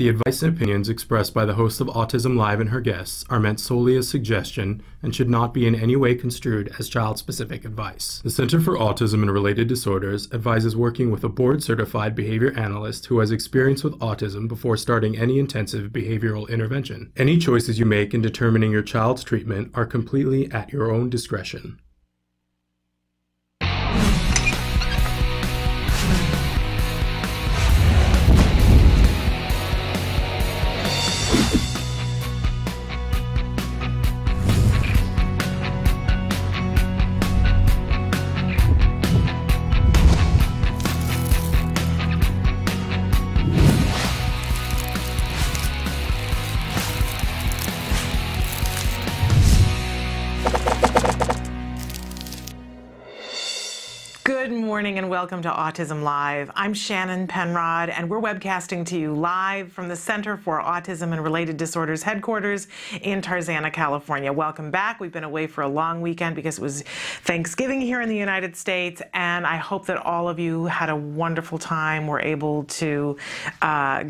The advice and opinions expressed by the host of Autism Live and her guests are meant solely as suggestion and should not be in any way construed as child-specific advice. The Center for Autism and Related Disorders advises working with a board-certified behavior analyst who has experience with autism before starting any intensive behavioral intervention. Any choices you make in determining your child's treatment are completely at your own discretion. Good morning and welcome to Autism Live. I'm Shannon Penrod and we're webcasting to you live from the Center for Autism and Related Disorders headquarters in Tarzana, California. Welcome back. We've been away for a long weekend because it was Thanksgiving here in the United States, and I hope that all of you had a wonderful time. We're able to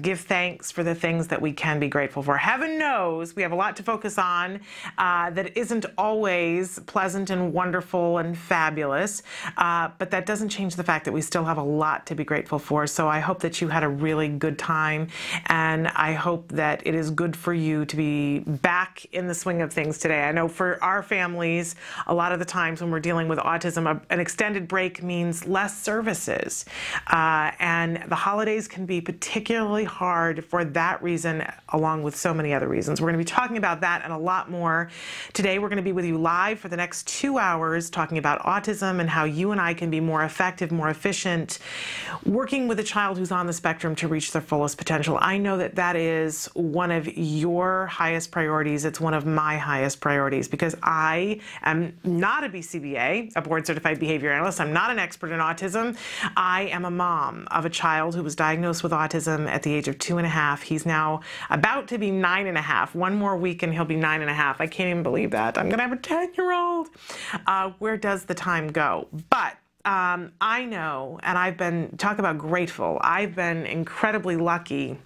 give thanks for the things that we can be grateful for. Heaven knows we have a lot to focus on that isn't always pleasant and wonderful and fabulous, but that doesn't change the fact that we still have a lot to be grateful for. So I hope that you had a really good time, and I hope that it is good for you to be back in the swing of things today. I know for our families, a lot of the times when we're dealing with autism, an extended break means less services. And the holidays can be particularly hard for that reason, along with so many other reasons. We're going to be talking about that and a lot more. Today, we're going to be with you live for the next 2 hours talking about autism and how you and I can be more effective, more efficient, working with a child who's on the spectrum to reach their fullest potential. I know that that is one of your highest priorities. It's one of my highest priorities because I am not a BCBA, a board-certified behavior analyst. I'm not an expert in autism. I am a mom of a child who was diagnosed with autism at the age of 2.5. He's now about to be 9.5. One more week and he'll be 9.5. I can't even believe that. I'm gonna have a 10-year-old. Where does the time go? But I know, and talk about grateful, I've been incredibly lucky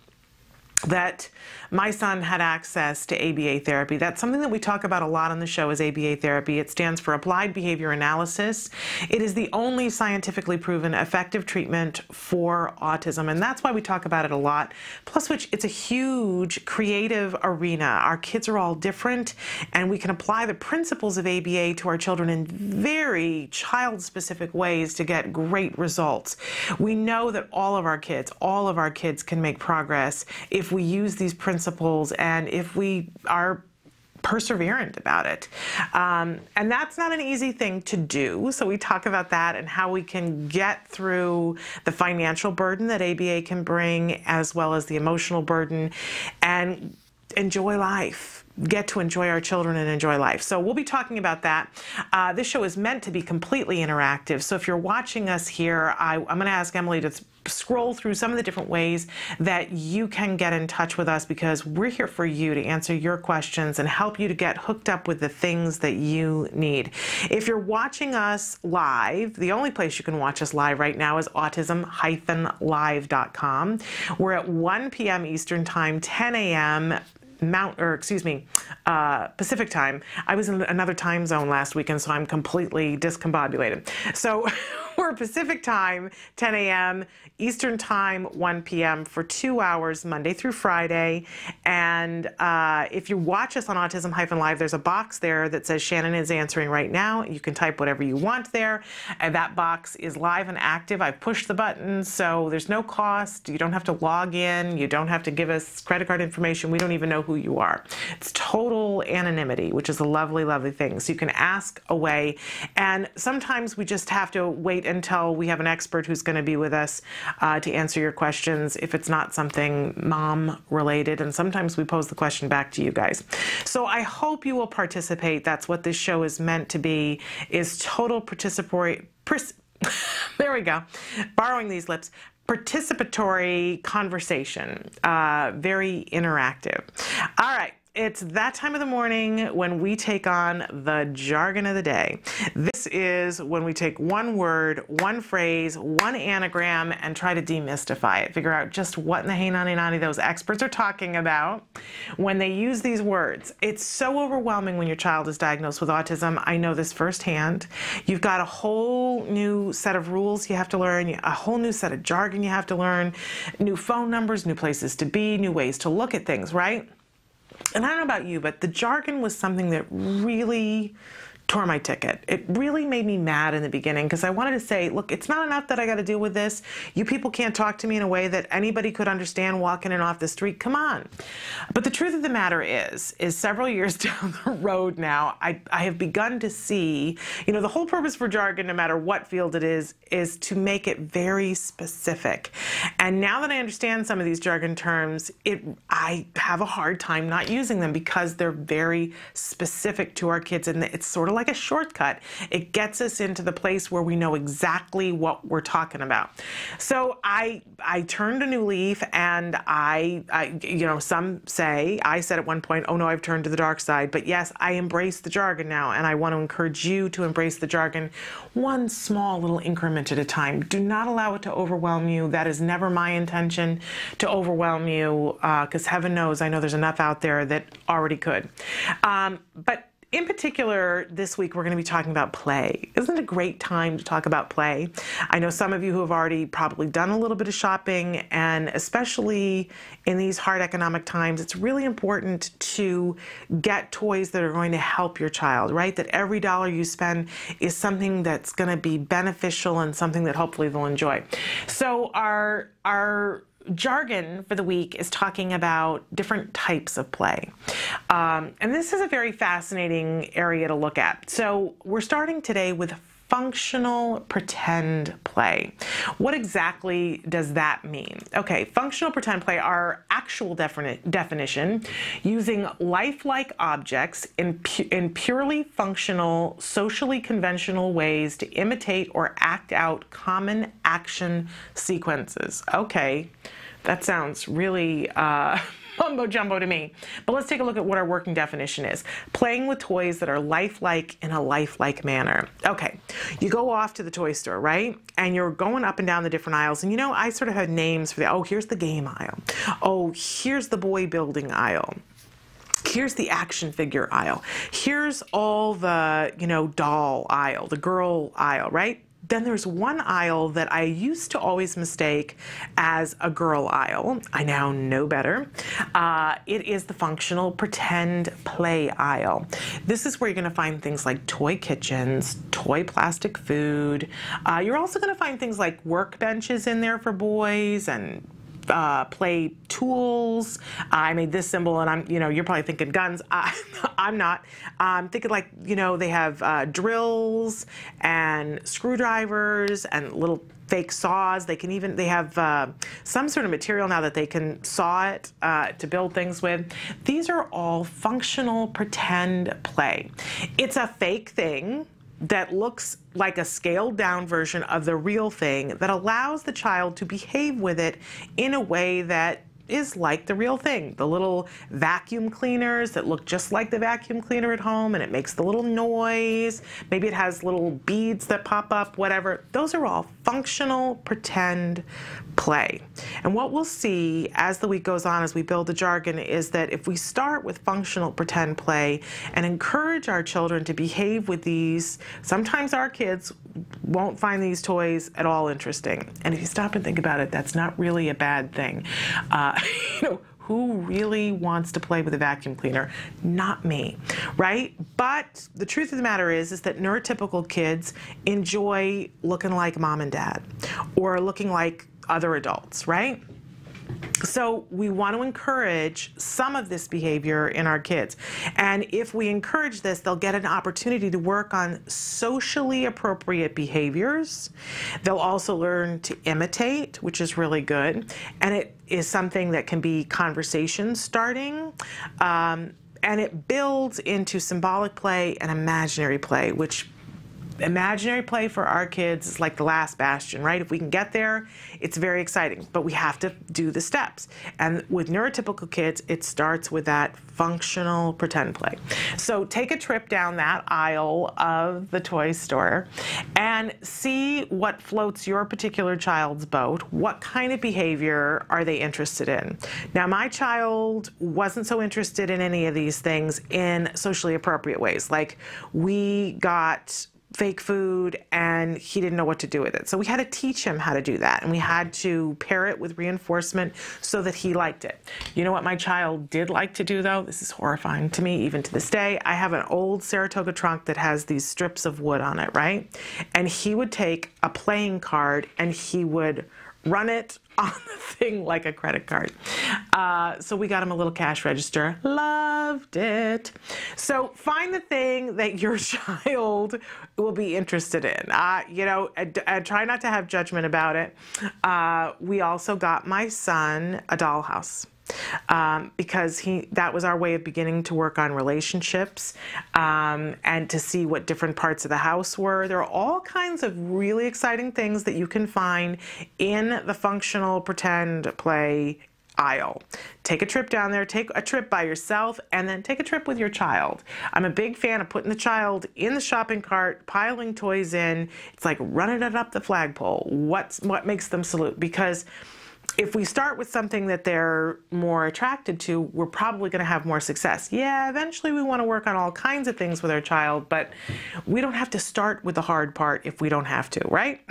that my son had access to ABA therapy. That's something that we talk about a lot on the show is ABA therapy. It stands for Applied Behavior Analysis. It is the only scientifically proven effective treatment for autism, and that's why we talk about it a lot. Plus which it's a huge creative arena. Our kids are all different, and we can apply the principles of ABA to our children in very child-specific ways to get great results. We know that all of our kids can make progress if we use these principles and if we are perseverant about it. And that's not an easy thing to do. So we talk about that and how we can get through the financial burden that ABA can bring, as well as the emotional burden, and enjoy life. Get to enjoy our children and enjoy life. So we'll be talking about that. This show is meant to be completely interactive. So if you're watching us here, I'm going to ask Emily to scroll through some of the different ways that you can get in touch with us, because we're here for you to answer your questions and help you to get hooked up with the things that you need. If you're watching us live, the only place you can watch us live right now is autism-live.com. We're at 1 p.m. Eastern Time, 10 a.m. Pacific time. I was in another time zone last weekend, so I'm completely discombobulated. So we're Pacific time, 10 a.m., Eastern time, 1 p.m. for 2 hours, Monday through Friday. And if you watch us on Autism-Live, there's a box there that says Shannon is answering right now. You can type whatever you want there. And that box is live and active. I've pushed the button, so there's no cost. You don't have to log in. You don't have to give us credit card information. We don't even know who you are. It's total anonymity, which is a lovely, lovely thing. So you can ask away. And sometimes we just have to wait until we have an expert who's going to be with us to answer your questions if it's not something mom related. And sometimes we pose the question back to you guys. So I hope you will participate. That's what this show is meant to be, is total participatory, there we go, borrowing these lips, participatory conversation, very interactive. All right. it's that time of the morning when we take on the jargon of the day. This is when we take one word, one phrase, one anagram, and try to demystify it. Figure out just what in the hey nanny nanny those experts are talking about when they use these words. It's so overwhelming when your child is diagnosed with autism. I know this firsthand. You've got a whole new set of rules you have to learn, a whole new set of jargon you have to learn, new phone numbers, new places to be, new ways to look at things, right? And I don't know about you, but the jargon was something that really tore my ticket. It really made me mad in the beginning because I wanted to say, look, it's not enough that I got to deal with this. You people can't talk to me in a way that anybody could understand walking in off the street. Come on. But the truth of the matter is several years down the road now, I have begun to see, the whole purpose for jargon, no matter what field it is to make it very specific. And now that I understand some of these jargon terms, I have a hard time not using them because they're very specific to our kids, and it's sort of like a shortcut. It gets us into the place where we know exactly what we're talking about. So I turned a new leaf, and some say, I said at one point, oh no, I've turned to the dark side. But yes, I embrace the jargon now, and I want to encourage you to embrace the jargon one small little increment at a time. Do not allow it to overwhelm you. That is never my intention, to overwhelm you, because heaven knows I know there's enough out there that already could. But in particular, this week we're going to be talking about play. Isn't it a great time to talk about play? I know some of you who have already probably done a little bit of shopping, and especially in these hard economic times, it's really important to get toys that are going to help your child, right? That every dollar you spend is something that's going to be beneficial and something that hopefully they'll enjoy. So our jargon for the week is talking about different types of play. And this is a very fascinating area to look at. So we're starting today with functional pretend play. What exactly does that mean? Okay, functional pretend play, our actual definition, using lifelike objects in purely functional, socially conventional ways to imitate or act out common action sequences. Okay, that sounds really mumbo jumbo to me. But let's take a look at what our working definition is. Playing with toys that are lifelike in a lifelike manner. Okay, you go off to the toy store, right? And you're going up and down the different aisles. And I sort of had names for here's the game aisle. Oh, here's the boy building aisle. Here's the action figure aisle. Here's all the, doll aisle, the girl aisle, right? Then there's one aisle that I used to always mistake as a girl aisle. I now know better. It is the functional pretend play aisle. This is where you're going to find things like toy kitchens, toy plastic food. You're also going to find things like workbenches in there for boys and play tools. I made this symbol, and you're probably thinking guns. I'm not. I'm thinking they have drills and screwdrivers and little fake saws. They have some sort of material now that they can saw it to build things with. These are all functional pretend play. It's a fake thing that looks like a scaled down version of the real thing that allows the child to behave with it in a way that is like the real thing. The little vacuum cleaners that look just like the vacuum cleaner at home, and it makes the little noise. Maybe it has little beads that pop up, whatever. Those are all functional pretend play. And what we'll see as the week goes on, as we build the jargon, is that if we start with functional pretend play and encourage our children to behave with these, sometimes our kids won't find these toys at all interesting. And if you stop and think about it, that's not really a bad thing. Who really wants to play with a vacuum cleaner? Not me, right? But the truth of the matter is that neurotypical kids enjoy looking like mom and dad or looking like other adults, right? So we want to encourage some of this behavior in our kids. And if we encourage this, they'll get an opportunity to work on socially appropriate behaviors. They'll also learn to imitate, which is really good. And it is something that can be conversation starting. And it builds into symbolic play and imaginary play, which imaginary play for our kids is like the last bastion, right? If we can get there, it's very exciting, but we have to do the steps. And with neurotypical kids, it starts with that functional pretend play. So take a trip down that aisle of the toy store and see what floats your particular child's boat. What kind of behavior are they interested in? Now, my child wasn't so interested in any of these things in socially appropriate ways. Like, we got fake food and he didn't know what to do with it. So we had to teach him how to do that, and we had to pair it with reinforcement so that he liked it. You know what my child did like to do, though? This is horrifying to me even to this day. I have an old Saratoga trunk that has these strips of wood on it, right? And he would take a playing card and he would run it on the thing like a credit card. So we got him a little cash register. Loved it. So find the thing that your child will be interested in. You know, try not to have judgment about it. We also got my son a dollhouse. Because that was our way of beginning to work on relationships and to see what different parts of the house were. There are all kinds of really exciting things that you can find in the functional pretend play aisle. Take a trip down there, take a trip by yourself, and then take a trip with your child. I'm a big fan of putting the child in the shopping cart, piling toys in. It's like running it up the flagpole. What makes them salute? Because if we start with something that they're more attracted to, we're probably going to have more success. Yeah, eventually we want to work on all kinds of things with our child, but we don't have to start with the hard part if we don't have to, right?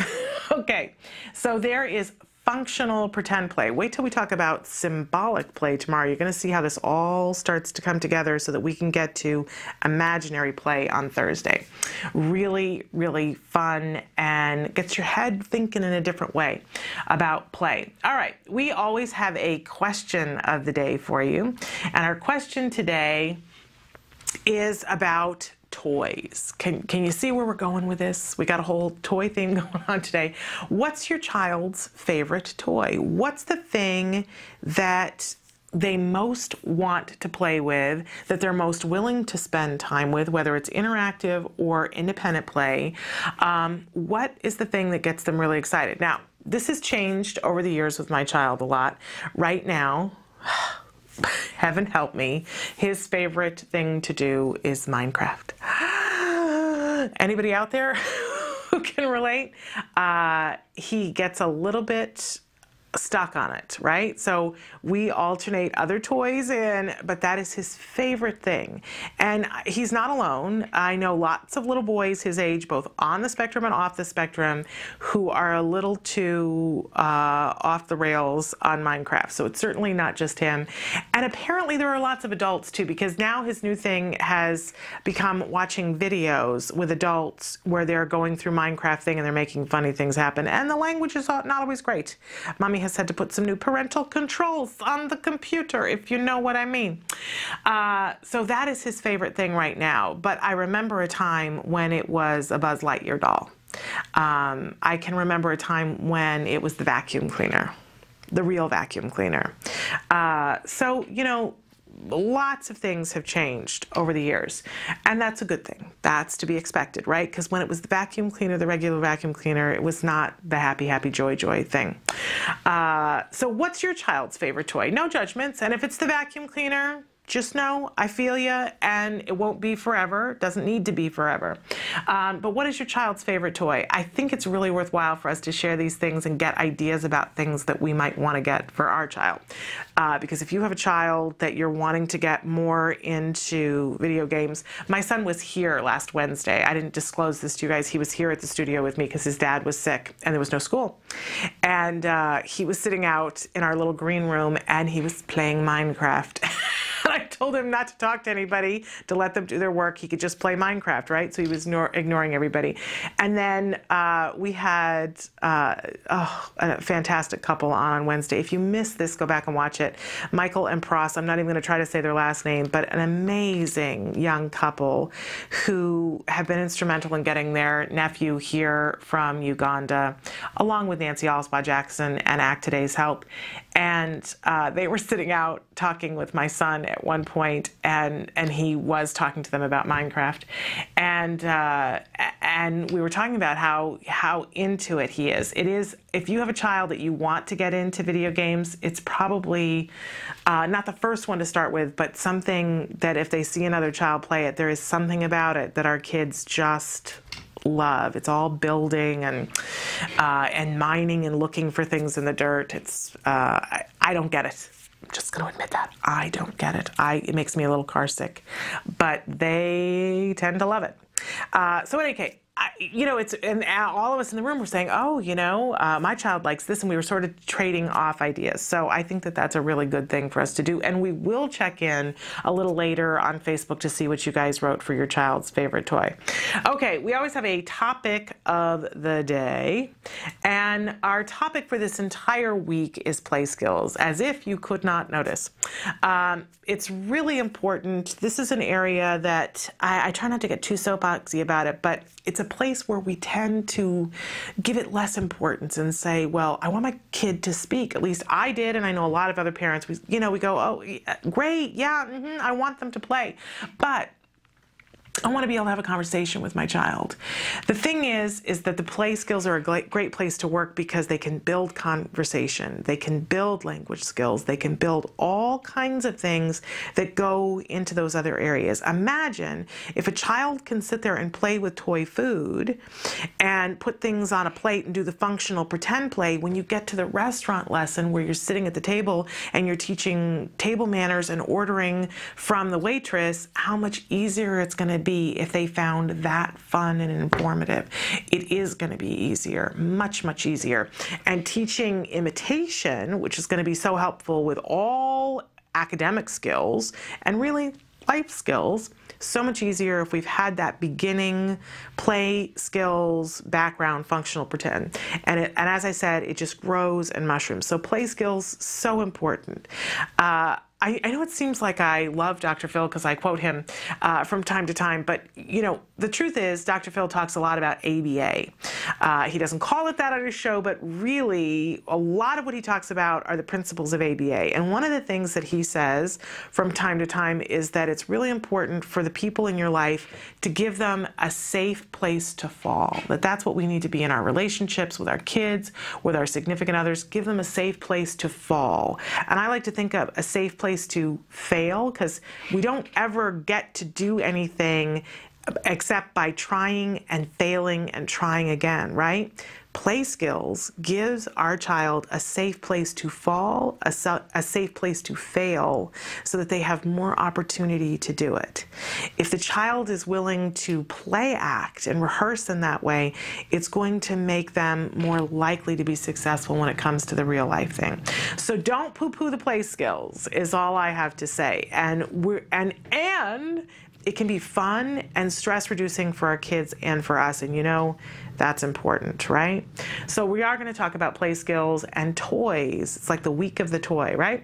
Okay, so there is functional pretend play. Wait till we talk about symbolic play tomorrow. You're going to see how this all starts to come together so that we can get to imaginary play on Thursday. Really, really fun and gets your head thinking in a different way about play. All right, we always have a question of the day for you. And our question today is about toys. Can you see where we're going with this? We got a whole toy theme going on today. What's your child's favorite toy? What's the thing that they most want to play with, that they're most willing to spend time with, whether it's interactive or independent play? What is the thing that gets them really excited? Now, this has changed over the years with my child a lot. Right now, heaven help me, his favorite thing to do is Minecraft. Anybody out there who can relate? He gets a little bit stuck on it, right? So we alternate other toys in, but that is his favorite thing. And he's not alone. I know lots of little boys his age, both on the spectrum and off the spectrum, who are a little too off the rails on Minecraft. So it's certainly not just him. And apparently there are lots of adults too, because now his new thing has become watching videos with adults where they're going through Minecraft thing and they're making funny things happen. And the language is not always great. Mommy has had to put some new parental controls on the computer, if you know what I mean. So that is his favorite thing right now. But I remember a time when it was a Buzz Lightyear doll. I can remember a time when it was the vacuum cleaner, the real vacuum cleaner. So, you know, lots of things have changed over the years, and that's a good thing. That's to be expected, right? Because when it was the vacuum cleaner, the regular vacuum cleaner, it was not the happy, happy, joy, joy thing. So what's your child's favorite toy? No judgments. And if it's the vacuum cleaner, just know I feel you, and it won't be forever. It doesn't need to be forever. But what is your child's favorite toy? I think it's really worthwhile for us to share these things and get ideas about things that we might want to get for our child. Because if you have a child that you're wanting to get more into video games, my son was here last Wednesday. I didn't disclose this to you guys. He was here at the studio with me because his dad was sick and there was no school. And he was sitting out in our little green room and he was playing Minecraft. I told him not to talk to anybody, to let them do their work. He could just play Minecraft, right? So he was ignoring everybody. And then we had a fantastic couple on Wednesday. If you missed this, go back and watch it. Michael and Pross, I'm not even going to try to say their last name, but an amazing young couple who have been instrumental in getting their nephew here from Uganda, along with Nancy Alspaugh-Jackson and Act Today's help. And they were sitting out talking with my son at one point. point, and he was talking to them about Minecraft, and we were talking about how into it he is. It is, if you have a child that you want to get into video games, it's probably not the first one to start with, but something that if they see another child play it, there is something about it that our kids just love. It's all building and mining and looking for things in the dirt. It's I don't get it. I'm just going to admit that. I don't get it. It makes me a little car sick, but they tend to love it. So in any case, and all of us in the room were saying, oh, my child likes this, and we were sort of trading off ideas. So I think that that's a really good thing for us to do. And we will check in a little later on Facebook to see what you guys wrote for your child's favorite toy. Okay, we always have a topic of the day. And our topic for this entire week is play skills, as if you could not notice. It's really important. This is an area that I try not to get too soapboxy about it, but it's a place where we tend to give it less importance and say, well, I want my kid to speak. At least I did, and I know a lot of other parents, we go, oh, great, yeah, I want them to play. But I want to be able to have a conversation with my child. The thing is that the play skills are a great place to work because they can build conversation, they can build language skills, they can build all kinds of things that go into those other areas. Imagine if a child can sit there and play with toy food and put things on a plate and do the functional pretend play. When you get to the restaurant lesson where you're sitting at the table and you're teaching table manners and ordering from the waitress, how much easier it's going to be if they found that fun and informative. It is going to be easier, much, much easier. And teaching imitation, which is going to be so helpful with all academic skills and really life skills, so much easier if we've had that beginning play skills background, functional pretend. And as I said, it just grows and mushrooms. So play skills, so important. I know it seems like I love Dr. Phil because I quote him from time to time, but the truth is Dr. Phil talks a lot about ABA. He doesn't call it that on his show, but really a lot of what he talks about are the principles of ABA. And one of the things that he says from time to time is that it's really important for the people in your life to give them a safe place to fall. That's what we need to be in our relationships with our kids, with our significant others. Give them a safe place to fall. And I like to think of a safe place to fail, because we don't ever get to do anything except by trying and failing and trying again, right? Play skills gives our child a safe place to fall, a safe place to fail, so that they have more opportunity to do it. If the child is willing to play act and rehearse in that way, it's going to make them more likely to be successful when it comes to the real life thing. So don't poo-poo the play skills is all I have to say. And it can be fun and stress reducing for our kids and for us. And that's important, right? So we are going to talk about play skills and toys. It's like the week of the toy, right?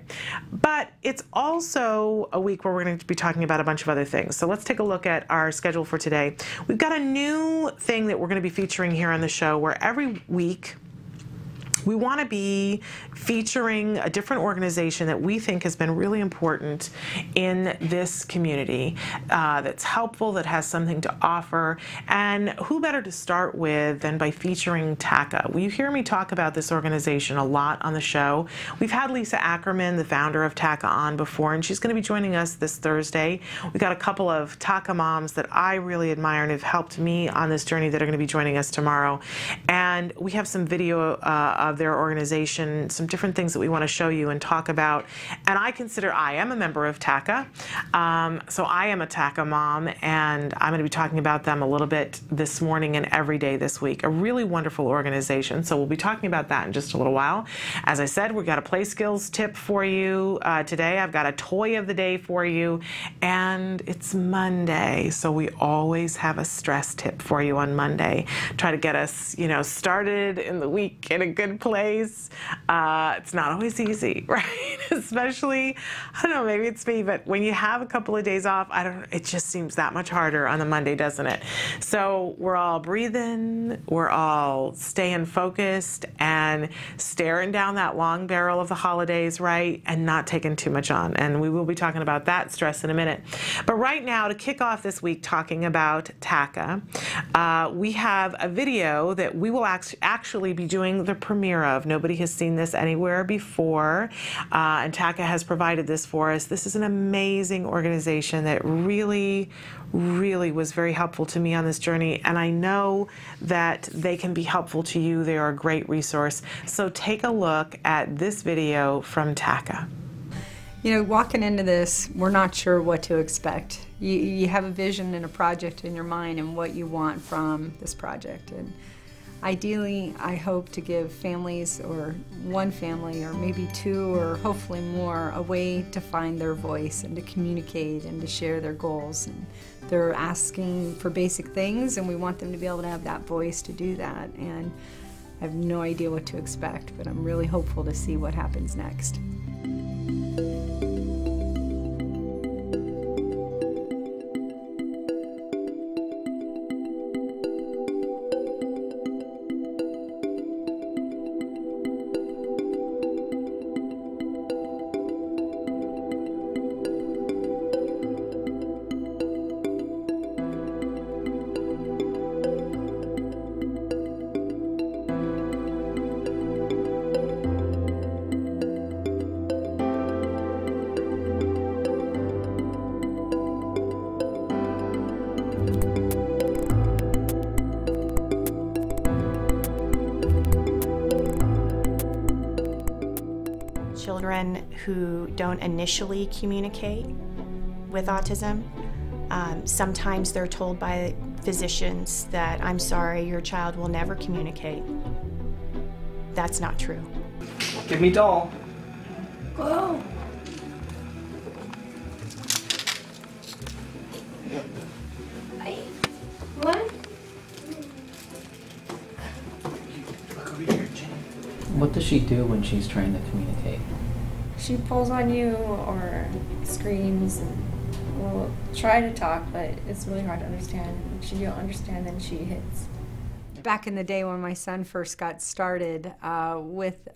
But it's also a week where we're going to be talking about a bunch of other things. So let's take a look at our schedule for today. We've got a new thing that we're going to be featuring here on the show, where every week we want to be featuring a different organization that we think has been really important in this community, that's helpful, that has something to offer. And who better to start with than by featuring TACA? Will you hear me talk about this organization a lot on the show? We've had Lisa Ackerman, the founder of TACA, on before, and she's going to be joining us this Thursday. We've got a couple of TACA moms that I really admire and have helped me on this journey that are going to be joining us tomorrow. And we have some video of their organization, some different things that we want to show you and talk about. And I am a member of TACA, so I am a TACA mom, and I'm going to be talking about them a little bit this morning and every day this week. A really wonderful organization, so we'll be talking about that in just a little while. As I said, we've got a play skills tip for you today. I've got a toy of the day for you, and it's Monday, so we always have a stress tip for you on Monday. Try to get us, started in the week in a good right place. It's not always easy, right? Especially, I don't know, maybe it's me, but when you have a couple of days off, it just seems that much harder on the Monday, doesn't it? So we're all breathing, we're all staying focused and staring down that long barrel of the holidays, right? And not taking too much on. And we will be talking about that stress in a minute. But right now, to kick off this week talking about TACA, we have a video that we will actually be doing the premiere of. Nobody has seen this anywhere before, and TACA has provided this for us. This is an amazing organization that really was very helpful to me on this journey, and I know that they can be helpful to you. They are a great resource. So take a look at this video from TACA. You know, walking into this, we're not sure what to expect. You have a vision and a project in your mind and what you want from this project. And ideally, I hope to give families, or one family, or maybe two, or hopefully more, a way to find their voice and to communicate and to share their goals. And they're asking for basic things, and we want them to be able to have that voice to do that. And I have no idea what to expect, but I'm really hopeful to see what happens next. Children who don't initially communicate with autism, sometimes they're told by physicians that, I'm sorry, your child will never communicate. That's not true. Give me doll. Go. What? What does she do when she's trying to communicate? She pulls on you or screams and will try to talk, but it's really hard to understand. If you don't understand, then she hits. Back in the day when my son first got started with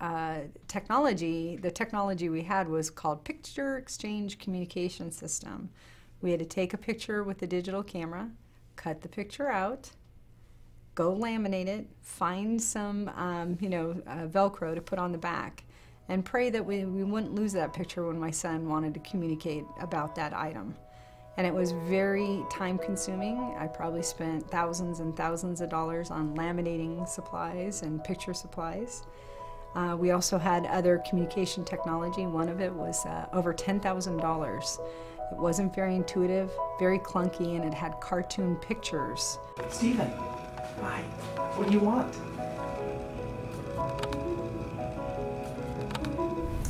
technology, the technology we had was called Picture Exchange Communication System. We had to take a picture with a digital camera, cut the picture out, go laminate it, find some Velcro to put on the back, and pray that we wouldn't lose that picture when my son wanted to communicate about that item. And it was very time consuming. I probably spent thousands and thousands of dollars on laminating supplies and picture supplies. We also had other communication technology. One of it was over $10,000. It wasn't very intuitive, very clunky, and it had cartoon pictures. Steven, hi. What do you want?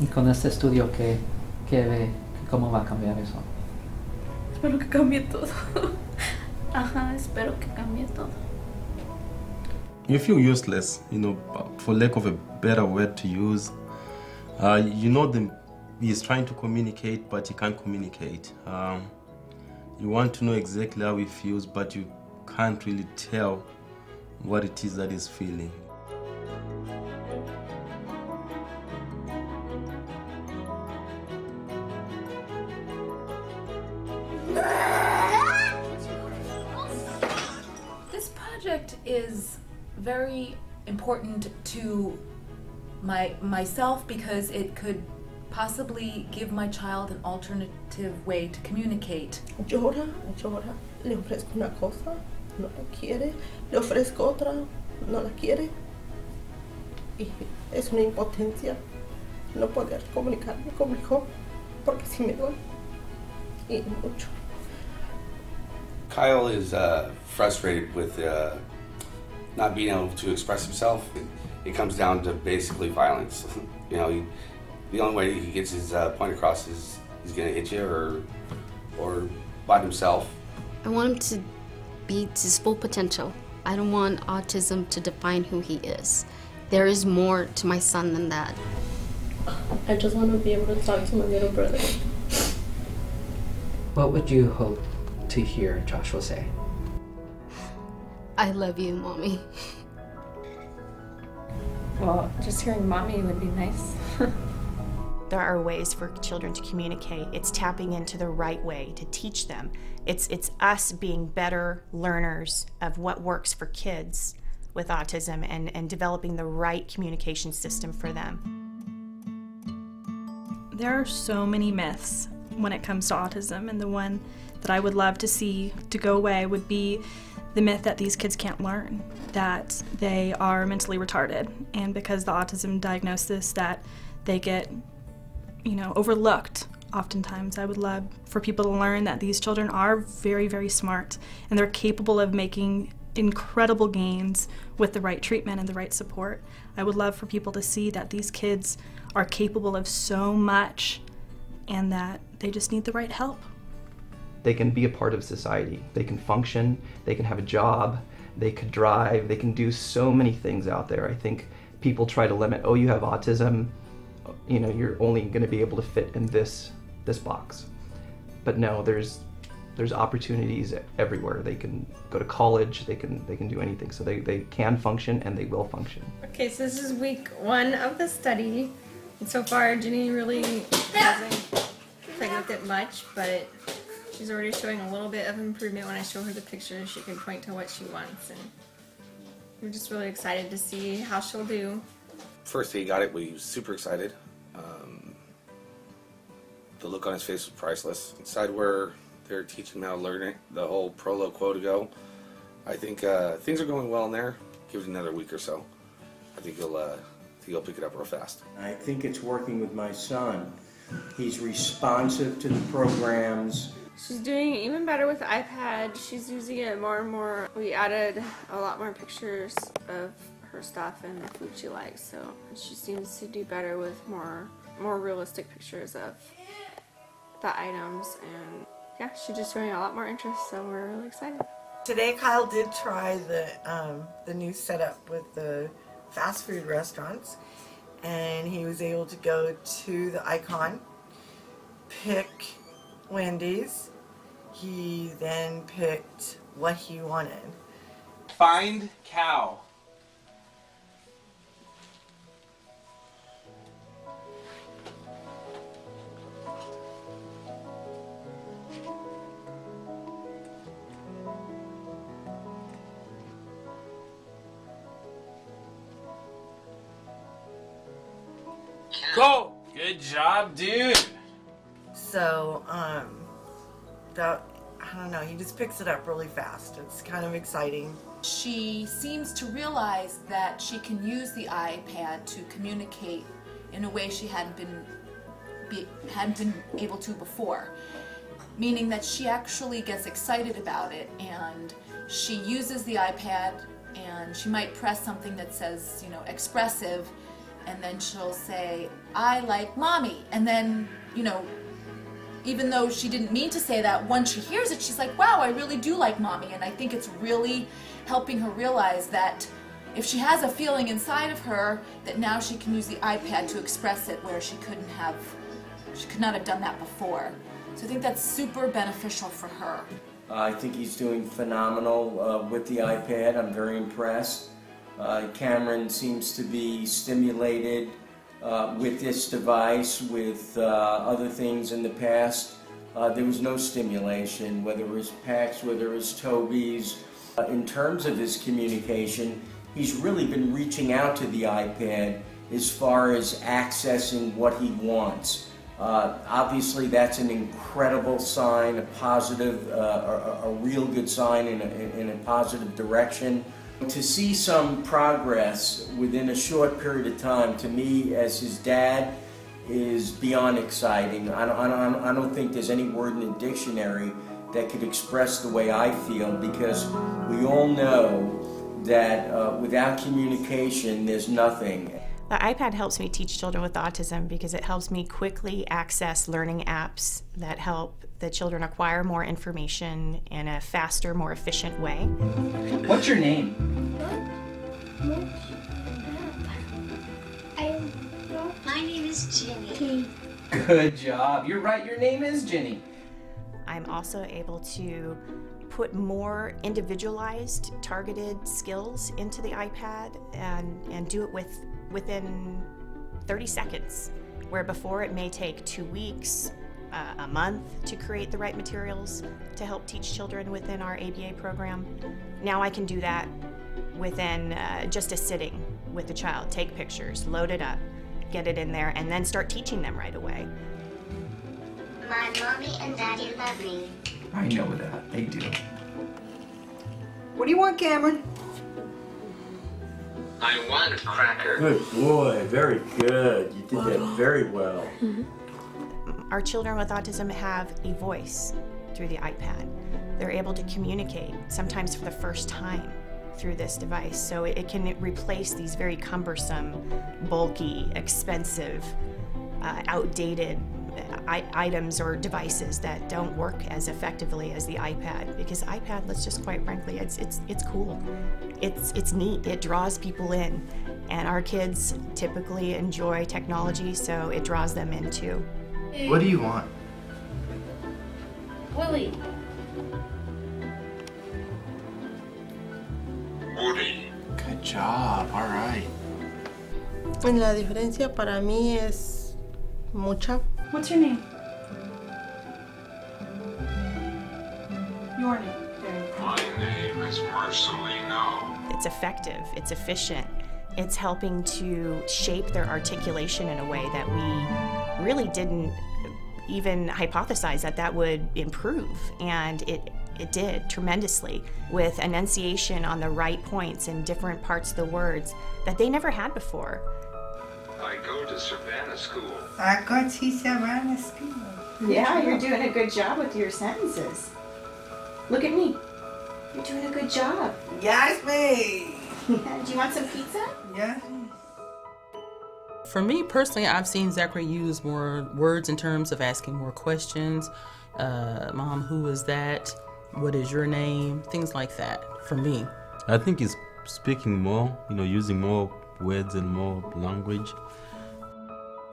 Y con este estudio, ¿qué ve? ¿Cómo va a cambiar eso? Espero que cambie todo. Ajá, espero que cambie todo. You feel useless, for lack of a better word to use. He's trying to communicate, but he can't communicate. You want to know exactly how he feels, but you can't really tell what it is that he's feeling. This project is very important to myself because it could possibly give my child an alternative way to communicate. Llora, le ofrezco una cosa, no la quiere, le ofrezco otra, no la quiere. Y es una impotencia no poder comunicarme con mi hijo porque sí me duele y mucho. Kyle is frustrated with not being able to express himself. It comes down to basically violence. The only way he gets his point across is he's going to hit you or bite himself. I want him to be to his full potential. I don't want autism to define who he is. there is more to my son than that. I just want to be able to talk to my little brother. What would you hope to hear Joshua say? I love you, Mommy. Well, just hearing mommy would be nice. There are ways for children to communicate. It's tapping into the right way to teach them. It's us being better learners of what works for kids with autism and developing the right communication system for them. There are so many myths when it comes to autism, and the one that I would love to see to go away would be the myth that these kids can't learn, that they are mentally retarded, and because the autism diagnosis that they get overlooked oftentimes. I would love for people to learn that these children are very, very smart, and they're capable of making incredible gains with the right treatment and the right support. I would love for people to see that these kids are capable of so much and that they just need the right help. They can be a part of society. They can function, they can have a job, they could drive, they can do so many things out there. I think people try to limit, oh, you have autism, you're only going to be able to fit in this box. But no, there's opportunities everywhere. They can go to college, they can do anything. So they can function and they will function. Okay, so this is week 1 of the study. And so far, Ginny really hasn't played with it much, but she's already showing a little bit of improvement. When I show her the pictures, she can point to what she wants. And we're just really excited to see how she'll do. First day he got it, we was super excited. The look on his face was priceless. Inside where they're teaching him how to learn it, the whole Prolo quo to go. I think things are going well in there. Give it another week or so. I think he'll pick it up real fast. I think it's working with my son. He's responsive to the programs. She's doing even better with the iPad. She's using it more and more. We added a lot more pictures of her stuff and the food she likes, so she seems to do better with more realistic pictures of the items, and yeah, she's just showing a lot more interest, so we're really excited. Today Kyle did try the new setup with the fast food restaurants, and he was able to go to the icon, pick Wendy's. He then picked what he wanted. Find cow. Go! Good job, dude. So, I don't know, he just picks it up really fast. It's kind of exciting. She seems to realize that she can use the iPad to communicate in a way she hadn't been able to before. Meaning that she actually gets excited about it, and she uses the iPad, and she might press something that says, expressive, and then she'll say, I like mommy. And then, even though she didn't mean to say that, once she hears it, she's like, wow, I really do like mommy. And I think it's really helping her realize that if she has a feeling inside of her, that now she can use the iPad to express it where she could not have done that before. So I think that's super beneficial for her. I think he's doing phenomenal with the iPad. I'm very impressed. Cameron seems to be stimulated with this device. With other things in the past, there was no stimulation, whether it was PACS, whether it was Toby's. In terms of his communication, he's really been reaching out to the iPad as far as accessing what he wants. Obviously, that's an incredible sign, a positive, a real good sign in a positive direction. To see some progress within a short period of time, to me, as his dad, is beyond exciting. I don't think there's any word in the dictionary that could express the way I feel, because we all know that without communication, there's nothing. The iPad helps me teach children with autism because it helps me quickly access learning apps that help the children acquire more information in a faster, more efficient way. What's your name? is Ginny. Good job. You're right, your name is Ginny. I'm also able to put more individualized, targeted skills into the iPad and do it within 30 seconds, where before it may take 2 weeks, a month to create the right materials to help teach children within our ABA program. Now I can do that within just a sitting with the child, take pictures, load it up, get it in there, and then start teaching them right away. My mommy and daddy love me. I know that, they do. What do you want, Cameron? I want a cracker. Good boy, very good. You did that very well. Our children with autism have a voice through the iPad. They're able to communicate, sometimes for the first time, through this device. So it can replace these very cumbersome, bulky, expensive, outdated items or devices that don't work as effectively as the iPad. Because iPad, let's just quite frankly, it's cool. It's neat, it draws people in. And our kids typically enjoy technology, so it draws them in too. What do you want? Willie. Woody. Good job, all right. La diferencia para mí es mucha. What's your name? Your name. My name is Marcelino. It's effective, it's efficient, it's helping to shape their articulation in a way that we really didn't even hypothesize that would improve, and it did tremendously, with enunciation on the right points in different parts of the words that they never had before. I go to Savannah School. I go to Savannah School. Yeah, you're doing a good job with your sentences. Look at me. You're doing a good job. Yes, me. Do you want some pizza? Yes. For me personally, I've seen Zachary use more words in terms of asking more questions. Mom, who is that? What is your name? Things like that, for me. I think he's speaking more, using more words and more language.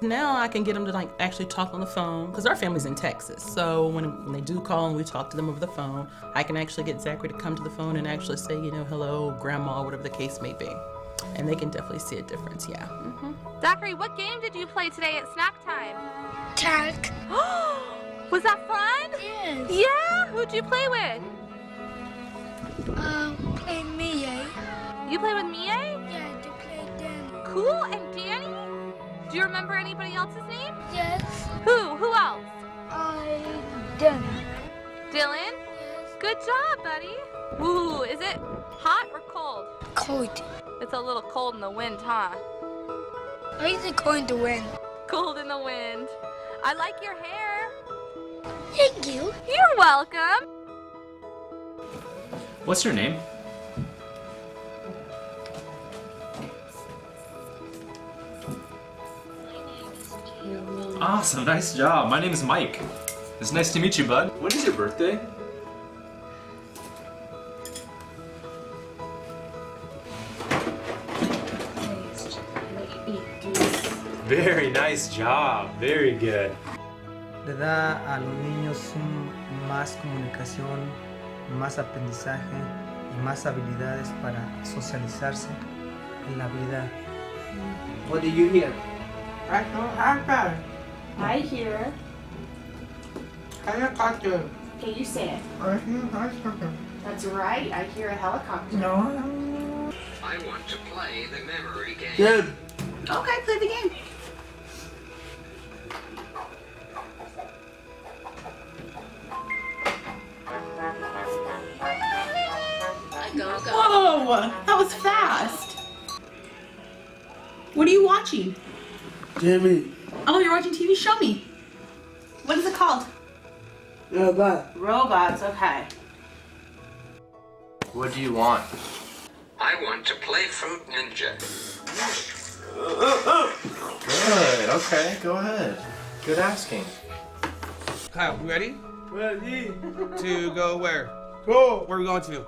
Now I can get them to actually talk on the phone, because our family's in Texas. So when they do call and we talk to them over the phone, I can actually get Zachary to come to the phone and actually say, hello, grandma, whatever the case may be. And they can definitely see a difference, yeah. Zachary, what game did you play today at snack time? Tag. Was that fun? Yes. Yeah? Who'd you play with? Play Mia. You play with Mia? Yeah, to play Danny. Cool. And Danny? Do you remember anybody else's name? Yes. Who else? Dylan. Dylan? Yes. Good job, buddy. Ooh, is it hot or cold? Cold. It's a little cold in the wind, huh? Why is it going to win? Cold in the wind. I like your hair. Thank you. You're welcome. What's your name? Awesome, nice job. My name is Mike. It's nice to meet you, bud. When is your birthday? Very nice job. Very good. Le da a los niños más comunicación, más aprendizaje y más habilidades para socializarse en la vida. What do you hear? I don't have that. I hear. Helicopter. Can you say it? I hear helicopter. That's right. I hear a helicopter. No. I want to play the memory game. Good. Okay, play the game. Whoa, that was fast. What are you watching? Jimmy. Oh, you're watching TV? Show me. What is it called? Robot. Robots, okay. What do you want? I want to play Fruit Ninja. Good, okay, go ahead. Good asking. Kyle, you ready? Ready. To go where? Go. Where are we going to?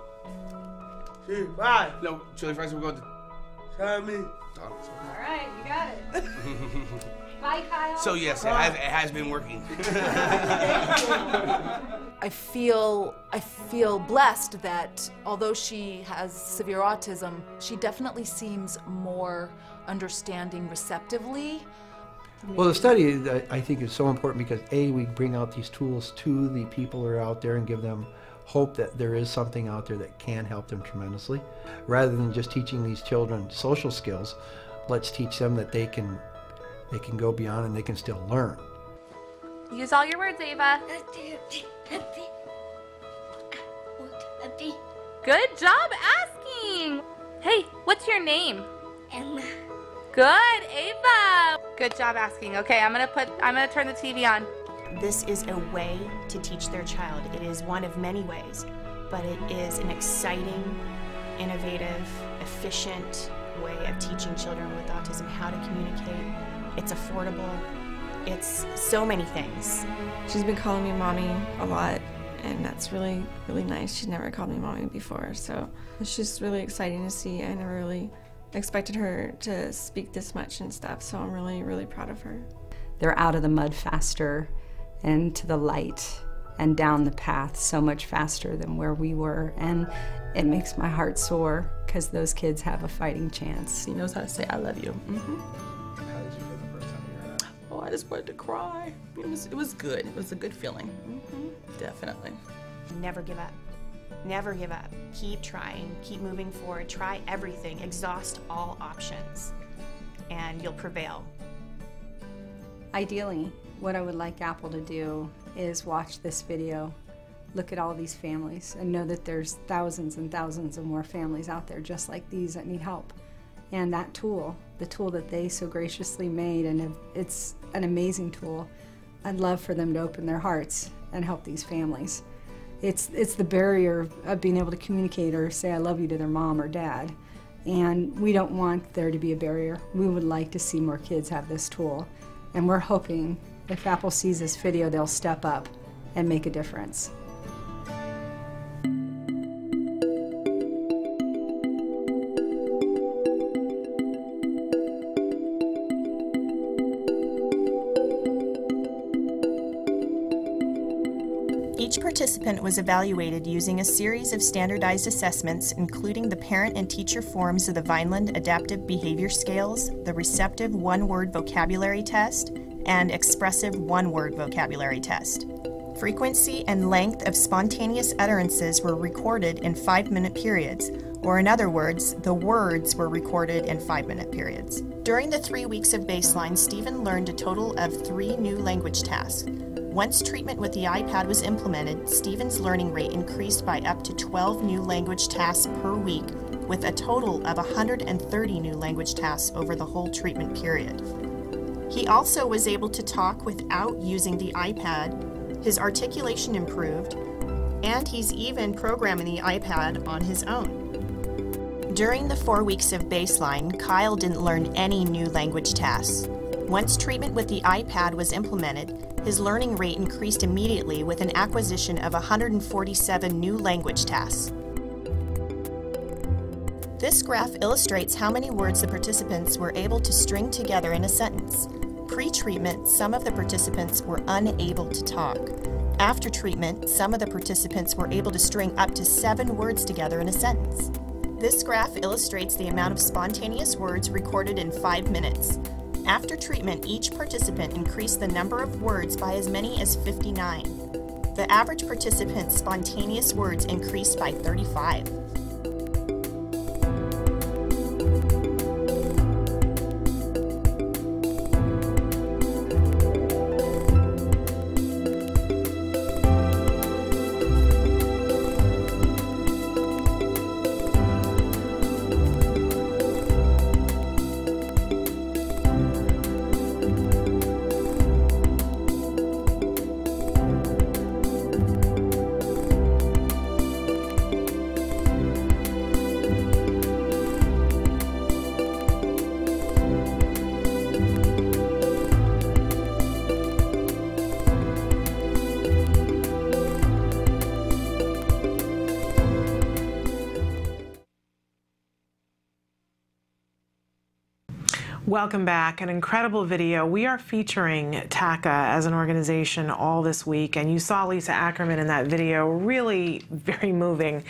See, bye. No, chili fries, we're going to. Tell me. All right, you got it. Bye. Hi, Kyle. So yes, it has been working. I feel blessed that although she has severe autism, she definitely seems more understanding receptively. Well, the study, I think, is so important because A, we bring out these tools to the people who are out there and give them hope that there is something out there that can help them tremendously. Rather than just teaching these children social skills, let's teach them that they can go beyond and they can still learn. Use all your words, Ava. Good job asking. Hey, what's your name? Emma. Good, Ava. Good job asking. Okay, I'm gonna turn the TV on. This is a way to teach their child. It is one of many ways, but it is an exciting, innovative, efficient way of teaching children with autism how to communicate. It's affordable. It's so many things. She's been calling me mommy a lot, and that's really, really nice. She's never called me mommy before, so it's just really exciting to see. I never really expected her to speak this much and stuff, so I'm really, really proud of her. They're out of the mud faster and to the light and down the path so much faster than where we were, and it makes my heart soar because those kids have a fighting chance. He knows how to say I love you. How did you feel the first time you heard that? Oh, I just wanted to cry. It was good. It was a good feeling. Definitely. Never give up. Never give up. Keep trying, keep moving forward, try everything, exhaust all options, and you'll prevail. Ideally, what I would like Apple to do is watch this video, look at all these families, and know that there's thousands and thousands of more families out there just like these that need help. And that tool, the tool that they so graciously made, and it's an amazing tool, I'd love for them to open their hearts and help these families. It's the barrier of being able to communicate or say I love you to their mom or dad. And we don't want there to be a barrier. We would like to see more kids have this tool. And we're hoping if Apple sees this video, they'll step up and make a difference. Each participant was evaluated using a series of standardized assessments, including the parent and teacher forms of the Vineland Adaptive Behavior Scales, the Receptive One-Word Vocabulary Test, and Expressive One-Word Vocabulary Test. Frequency and length of spontaneous utterances were recorded in 5-minute periods, or in other words, the words were recorded in 5-minute periods. During the 3 weeks of baseline, Stephen learned a total of 3 new language tasks. Once treatment with the iPad was implemented, Stephen's learning rate increased by up to 12 new language tasks per week, with a total of 130 new language tasks over the whole treatment period. He also was able to talk without using the iPad, his articulation improved, and he's even programming the iPad on his own. During the 4 weeks of baseline, Kyle didn't learn any new language tasks. Once treatment with the iPad was implemented, his learning rate increased immediately with an acquisition of 147 new language tasks. This graph illustrates how many words the participants were able to string together in a sentence. Pre-treatment, some of the participants were unable to talk. After treatment, some of the participants were able to string up to 7 words together in a sentence. This graph illustrates the amount of spontaneous words recorded in 5 minutes. After treatment, each participant increased the number of words by as many as 59. The average participant's spontaneous words increased by 35. Welcome back. An incredible video. We are featuring TACA as an organization all this week, and you saw Lisa Ackerman in that video, really very moving.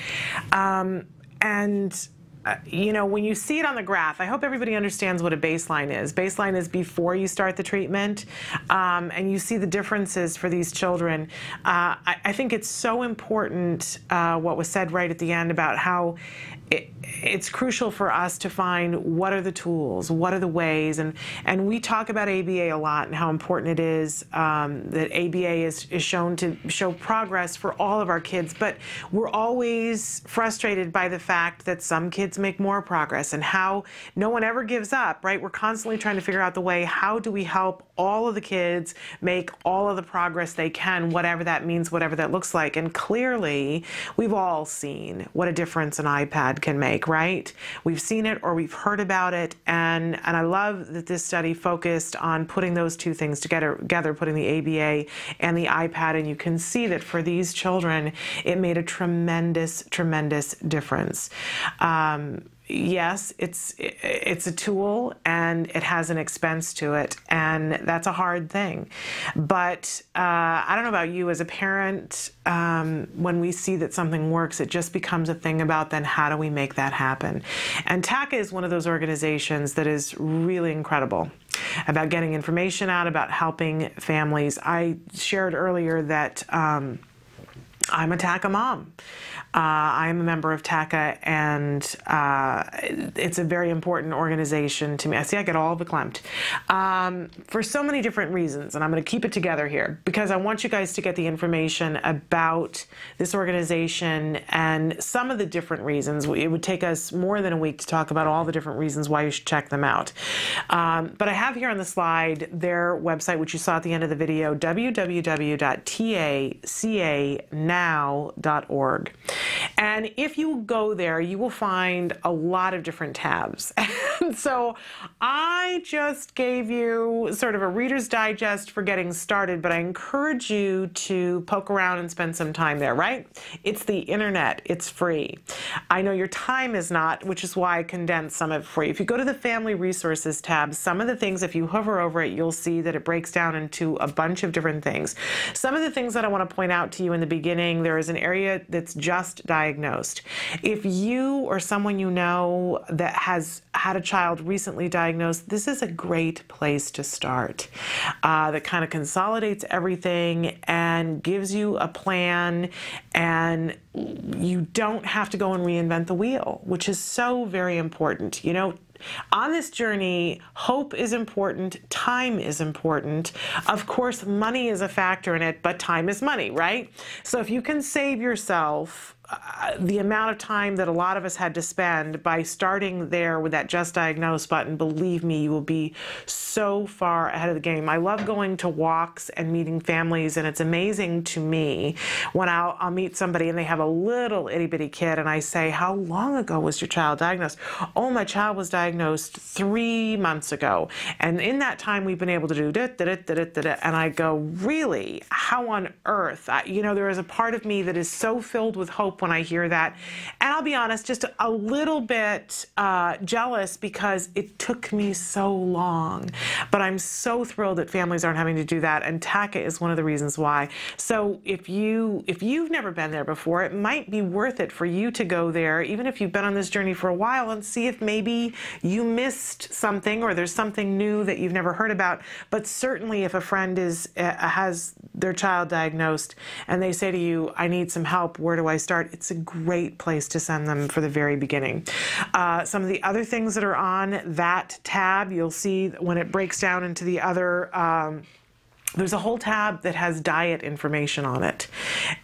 You know, when you see it on the graph, I hope everybody understands what a baseline is. Baseline is before you start the treatment, and you see the differences for these children. I think it's so important what was said right at the end about how it's crucial for us to find what are the tools, what are the ways, and we talk about ABA a lot and how important it is that ABA is shown to show progress for all of our kids, but we're always frustrated by the fact that some kids make more progress and how no one ever gives up, right? We're constantly trying to figure out the way, how do we help all of the kids make all of the progress they can, whatever that means, whatever that looks like. And clearly, we've all seen what a difference an iPad can make, right? We've seen it or we've heard about it, and I love that this study focused on putting those two things together, putting the ABA and the iPad, and you can see that for these children, it made a tremendous, tremendous difference. Yes, it's a tool and it has an expense to it, and that's a hard thing. But I don't know about you as a parent, when we see that something works, it just becomes a thing about then how do we make that happen? And TACA is one of those organizations that is really incredible about getting information out, about helping families. I shared earlier that I'm a TACA mom. I'm a member of TACA, and it's a very important organization to me. I see I get all verklempt for so many different reasons, and I'm going to keep it together here because I want you guys to get the information about this organization and some of the different reasons. It would take us more than a week to talk about all the different reasons why you should check them out. But I have here on the slide their website, which you saw at the end of the video, www.tacanow.org. And if you go there, you will find a lot of different tabs. And so I just gave you sort of a Reader's Digest for getting started, but I encourage you to poke around and spend some time there, right? It's the internet. It's free. I know your time is not, which is why I condensed some of it for you. If you go to the Family Resources tab, some of the things, if you hover over it, you'll see that it breaks down into a bunch of different things. Some of the things that I want to point out to you in the beginning, there is an area that's just diagnosed. If you or someone you know that has had a child recently diagnosed, this is a great place to start. That kind of consolidates everything and gives you a plan, and you don't have to go and reinvent the wheel, which is so very important. You know, on this journey, hope is important, time is important. Of course, money is a factor in it, but time is money, right? So if you can save yourself the amount of time that a lot of us had to spend by starting there with that Just Diagnosed button, believe me, you will be so far ahead of the game. I love going to walks and meeting families, and it's amazing to me when I'll meet somebody and they have a little itty-bitty kid, and I say, how long ago was your child diagnosed? Oh, my child was diagnosed 3 months ago. And in that time, we've been able to do da-da-da-da-da-da. And I go, really? How on earth? You know, there is a part of me that is so filled with hope when I hear that. And I'll be honest, just a little bit jealous because it took me so long. But I'm so thrilled that families aren't having to do that, and TACA is one of the reasons why. So if you've never been there before, it might be worth it for you to go there, even if you've been on this journey for a while, and see if maybe you missed something or there's something new that you've never heard about. But certainly if a friend has their child diagnosed and they say to you, I need some help, where do I start? It's a great place to send them for the very beginning. Some of the other things that are on that tab, you'll see when it breaks down into the other there's a whole tab that has diet information on it.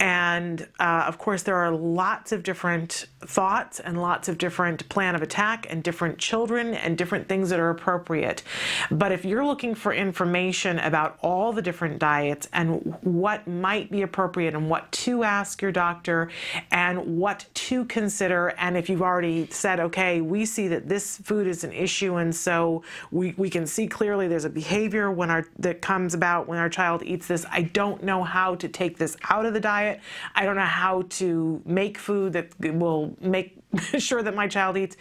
And of course, there are lots of different thoughts and lots of different plan of attack and different children and different things that are appropriate. But if you're looking for information about all the different diets and what might be appropriate and what to ask your doctor and what to consider, and if you've already said, okay, we see that this food is an issue, and so we can see clearly there's a behavior that comes about when our child eats this. I don't know how to take this out of the diet. I don't know how to make food that will make sure that my child eats.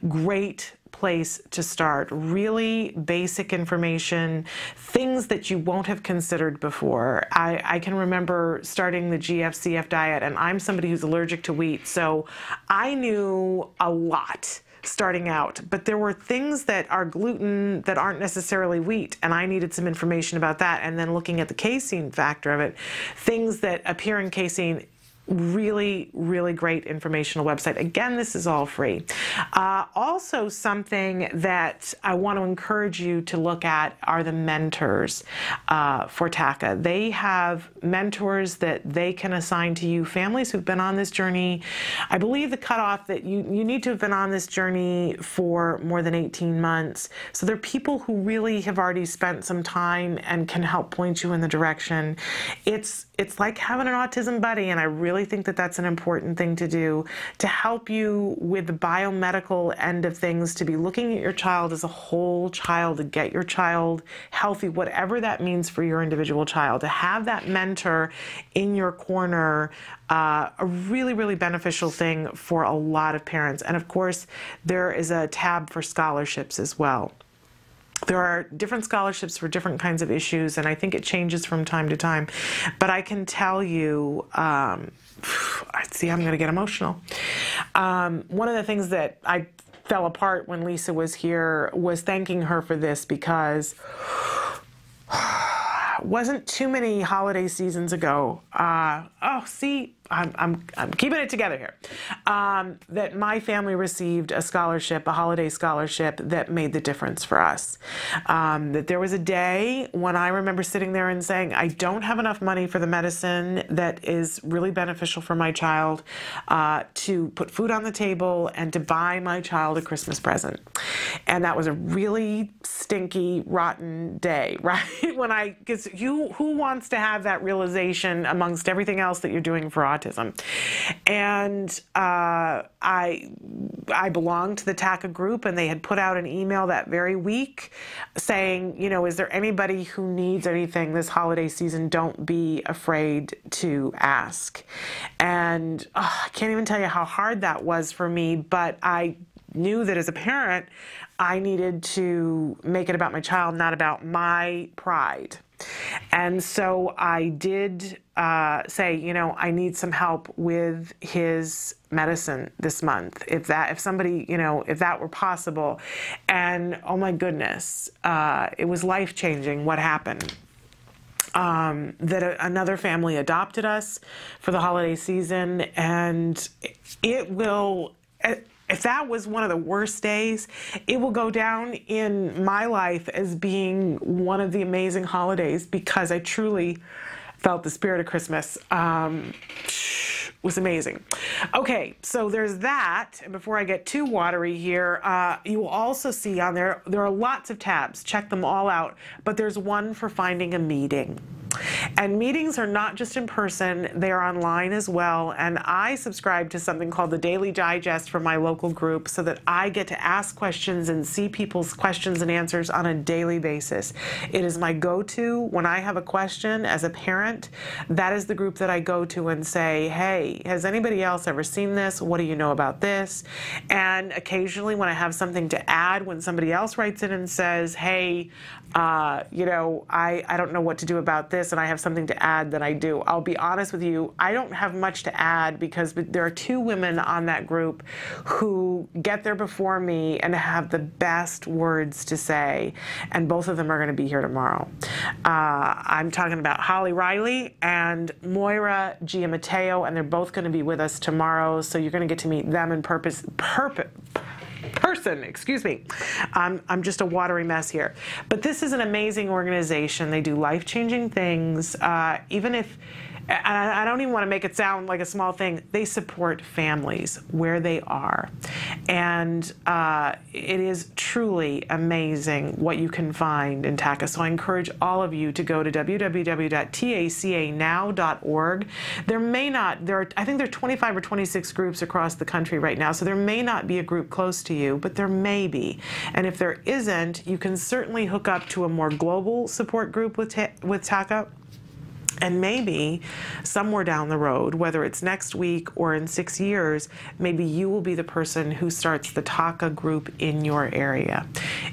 Great place to start. Really basic information, things that you won't have considered before. I can remember starting the GFCF diet, and I'm somebody who's allergic to wheat, so I knew a lot starting out, but there were things that are gluten that aren't necessarily wheat, and I needed some information about that. And then looking at the casein factor of it, things that appear in casein. Really, really great informational website. Again, this is all free. Also, something that I want to encourage you to look at are the mentors for TACA. They have mentors that they can assign to you, families who've been on this journey. I believe the cutoff that you need to have been on this journey for more than 18 months. So they're people who really have already spent some time and can help point you in the direction. It's like having an autism buddy, and I really think that that's an important thing to do to help you with the biomedical end of things, to be looking at your child as a whole child, to get your child healthy, whatever that means for your individual child. To have that mentor in your corner, a really, really beneficial thing for a lot of parents. And of course, there is a tab for scholarships as well. There are different scholarships for different kinds of issues, and I think it changes from time to time. But I can tell you, see, I'm going to get emotional. One of the things that I fell apart when Lisa was here was thanking her for this, because wasn't too many holiday seasons ago. I'm keeping it together here. That my family received a scholarship, a holiday scholarship that made the difference for us. That there was a day when I remember sitting there and saying, I don't have enough money for the medicine that is really beneficial for my child to put food on the table and to buy my child a Christmas present. And that was a really stinky, rotten day, right? Because who wants to have that realization amongst everything else that you're doing for autism? And I belonged to the TACA group, and they had put out an email that very week saying, is there anybody who needs anything this holiday season? Don't be afraid to ask. And I can't even tell you how hard that was for me, but I knew that as a parent, I needed to make it about my child, not about my pride. And so I did say, I need some help with his medicine this month, if that were possible. And oh my goodness, it was life-changing what happened. That another family adopted us for the holiday season, and it will... If that was one of the worst days, it will go down in my life as being one of the amazing holidays, because I truly felt the spirit of Christmas. Was amazing. Okay, so there's that. And before I get too watery here, you will also see on there are lots of tabs. Check them all out. But there's one for finding a meeting. And meetings are not just in person, they are online as well. And I subscribe to something called the Daily Digest for my local group, so that I get to ask questions and see people's questions and answers on a daily basis. It is my go-to when I have a question as a parent. That is the group that I go to and say, hey, has anybody else ever seen this? What do you know about this? And occasionally when I have something to add, when somebody else writes in and says, hey, I don't know what to do about this, and I have something to add, that I do. I'll be honest with you, I don't have much to add, because there are two women on that group who get there before me and have the best words to say, and both of them are going to be here tomorrow. I'm talking about Holly Riley and Moira Giammatteo, and they're both going to be with us tomorrow, so you're going to get to meet them in person. Excuse me. I'm just a watery mess here. But this is an amazing organization. They do life-changing things. Even if, I don't even want to make it sound like a small thing, they support families where they are. And it is truly amazing what you can find in TACA. So I encourage all of you to go to www.tacanow.org. I think there are 25 or 26 groups across the country right now, so there may not be a group close to you, but there may be. And if there isn't, you can certainly hook up to a more global support group with TACA. And maybe somewhere down the road, whether it's next week or in 6 years, maybe you will be the person who starts the TACA group in your area.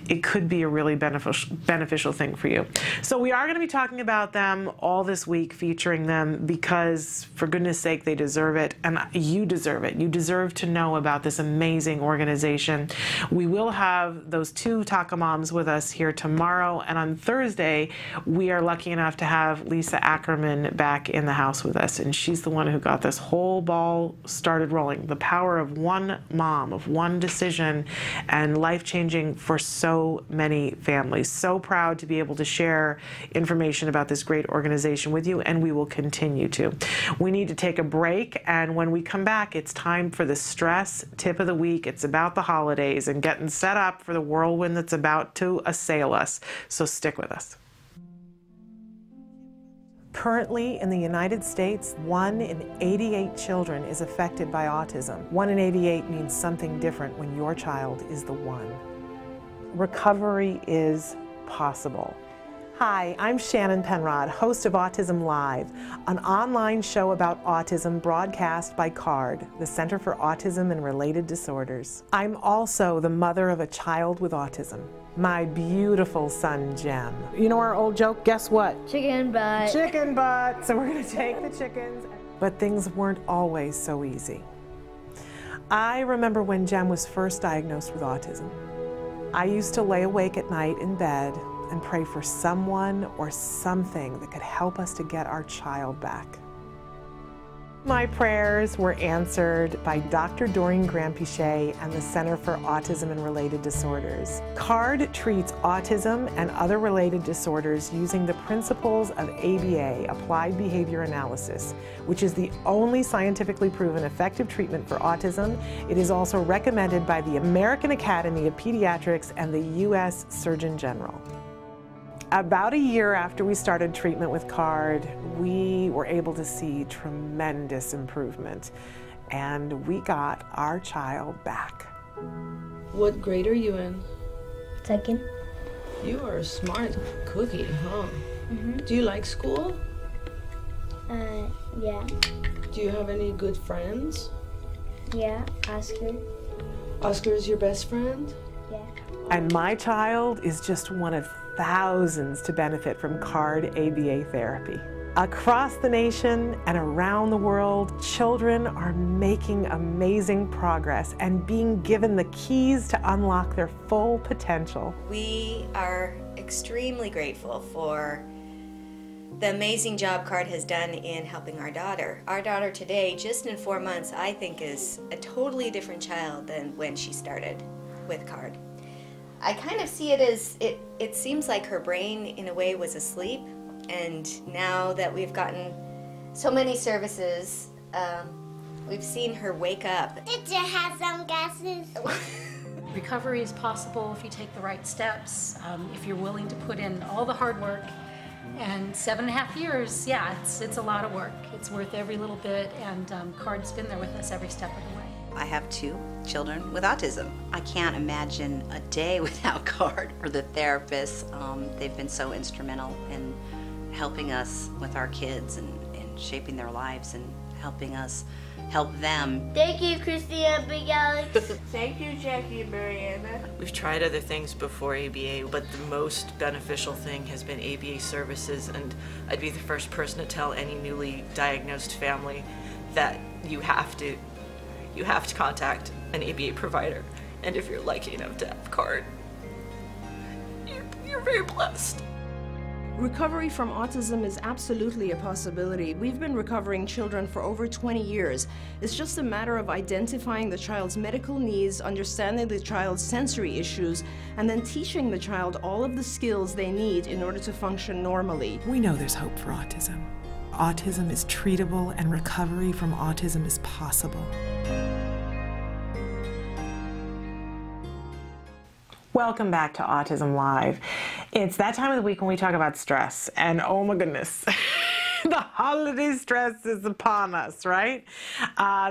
It could be a really beneficial thing for you. So we are going to be talking about them all this week, featuring them, because for goodness sake, they deserve it, and you deserve it. You deserve to know about this amazing organization. We will have those 2 TACA moms with us here tomorrow, and on Thursday, we are lucky enough to have Lisa Ackerman back in the house with us, and she's the one who got this whole ball started rolling. The power of one mom, of one decision, and life-changing for so many families. So proud to be able to share information about this great organization with you, and we will continue to. We need to take a break, and when we come back, it's time for the stress tip of the week. It's about the holidays and getting set up for the whirlwind that's about to assail us. So stick with us. Currently in the United States, 1 in 88 children is affected by autism. 1 in 88 means something different when your child is the one. Recovery is possible. Hi, I'm Shannon Penrod, host of Autism Live, an online show about autism broadcast by CARD, the Center for Autism and Related Disorders. I'm also the mother of a child with autism, my beautiful son, Jem. You know our old joke, guess what? Chicken butt. Chicken butt. So we're gonna take the chickens. But things weren't always so easy. I remember when Jem was first diagnosed with autism. I used to lay awake at night in bed and pray for someone or something that could help us to get our child back. My prayers were answered by Dr. Doreen Grandpichet and the Center for Autism and Related Disorders. CARD treats autism and other related disorders using the principles of ABA, Applied Behavior Analysis, which is the only scientifically proven effective treatment for autism. It is also recommended by the American Academy of Pediatrics and the U.S. Surgeon General. About a year after we started treatment with CARD, we were able to see tremendous improvement, and we got our child back. What grade are you in? 2nd. You are a smart cookie, huh? Mm-hmm. Do you like school? Yeah. Do you have any good friends? Yeah, Oscar. Oscar is your best friend? Yeah. And my child is just one of thousands to benefit from CARD ABA therapy. Across the nation and around the world, children are making amazing progress and being given the keys to unlock their full potential. We are extremely grateful for the amazing job CARD has done in helping our daughter. Our daughter today, just in 4 months, I think is a totally different child than when she started with CARD. I kind of see it as, it seems like her brain in a way was asleep, and now that we've gotten so many services, we've seen her wake up. Did you have some gases? Recovery is possible if you take the right steps, if you're willing to put in all the hard work. And 7.5 years, yeah, it's a lot of work. It's worth every little bit, and CARD's been there with us every step of the way. I have 2 children with autism. I can't imagine a day without CARD or the therapists. They've been so instrumental in helping us with our kids and shaping their lives and helping us help them. Thank you, Christy and Big Alex. Thank you, Jackie and Mariana. We've tried other things before ABA, but the most beneficial thing has been ABA services, and I'd be the first person to tell any newly diagnosed family that you have to contact an ABA provider, and if you're lucky enough to have CARD, you're very blessed. Recovery from autism is absolutely a possibility. We've been recovering children for over 20 years. It's just a matter of identifying the child's medical needs, understanding the child's sensory issues, and then teaching the child all of the skills they need in order to function normally. We know there's hope for autism. Autism is treatable, and recovery from autism is possible. Welcome back to Autism Live. It's that time of the week when we talk about stress, and oh my goodness, the holiday stress is upon us, right?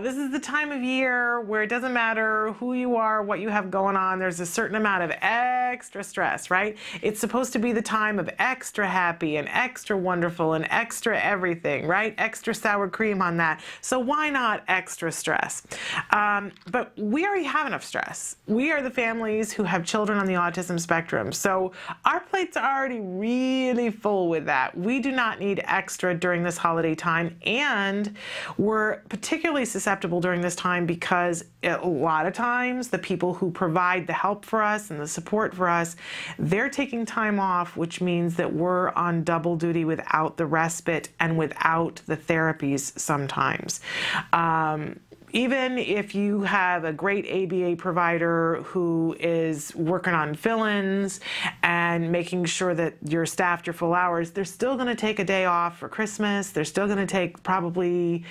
This is the time of year where it doesn't matter who you are, what you have going on, there's a certain amount of extra stress, right? It's supposed to be the time of extra happy and extra wonderful and extra everything, right? Extra sour cream on that. So why not extra stress? But we already have enough stress. We are the families who have children on the autism spectrum. So our plates are already really full with that. We do not need extra during this holiday time, and we're particularly susceptible during this time because a lot of times the people who provide the help for us and the support for us, they're taking time off, which means that we're on double duty without the respite and without the therapies sometimes. Even if you have a great ABA provider who is working on fill-ins and making sure that you're staffed your full hours, they're still going to take a day off for Christmas. They're still going to take probably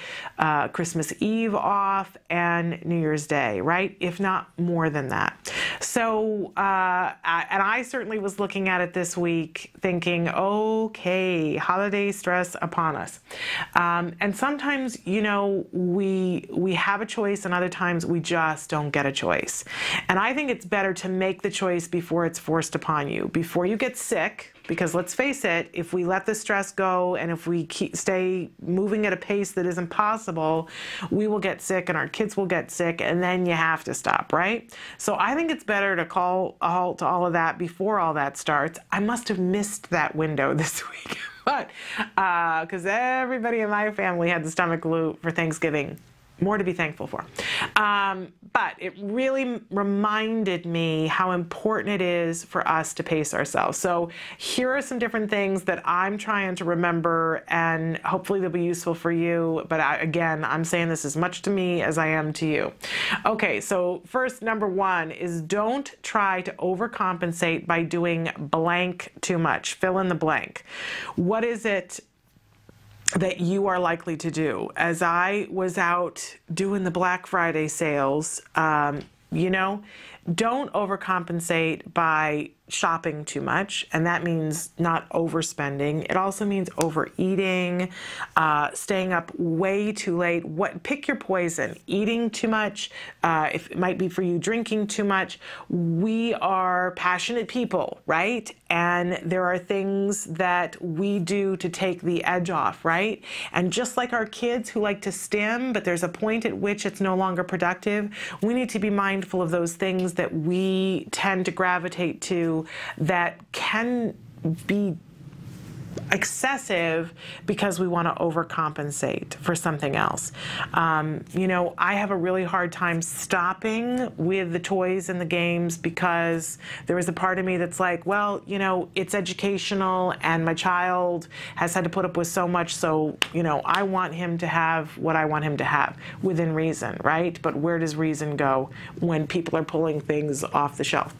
Christmas Eve off and New Year's Day, right? If not more than that. So, and I certainly was looking at it this week thinking, okay, holiday stress upon us. And sometimes, you know, we have a choice, and other times we just don't get a choice. And I think it's better to make the choice before it's forced upon you, before you get sick, because let's face it, if we let the stress go and if we stay moving at a pace that isn't possible, we will get sick and our kids will get sick, and then you have to stop, right? So I think it's better to call a halt to all of that before all that starts. I must have missed that window this week, but because everybody in my family had the stomach flu for Thanksgiving. More to be thankful for. But it really reminded me how important it is for us to pace ourselves. So here are some different things that I'm trying to remember, and hopefully they'll be useful for you. But again, I'm saying this as much to me as I am to you. Okay, so first, number one is don't try to overcompensate by doing blank too much. Fill in the blank. What is it that you are likely to do? As I was out doing the Black Friday sales, you know, don't overcompensate by shopping too much, and that means not overspending. It also means overeating, staying up way too late. Pick your poison. Eating too much, if it might be for you drinking too much. We are passionate people, right? And there are things that we do to take the edge off, right? And just like our kids who like to stim, but there's a point at which it's no longer productive, we need to be mindful of those things that we tend to gravitate to that can be excessive because we want to overcompensate for something else. You know, I have a really hard time stopping with the toys and the games because there is a part of me that's like, well, you know, it's educational and my child has had to put up with so much, so, you know, I want him to have what I want him to have within reason, right? But where does reason go when people are pulling things off the shelf?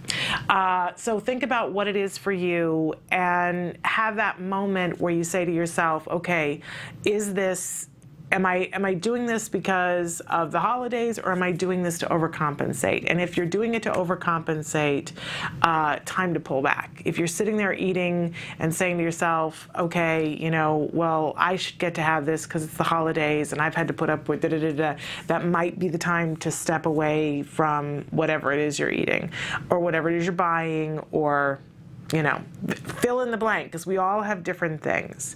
So think about what it is for you and have that moment where you say to yourself, okay, am I doing this because of the holidays, or am I doing this to overcompensate? And if you're doing it to overcompensate, time to pull back. If you're sitting there eating and saying to yourself, okay, you know, well, I should get to have this because it's the holidays and I've had to put up with da-da-da-da, that might be the time to step away from whatever it is you're eating or whatever it is you're buying, or, you know, fill in the blank, because we all have different things.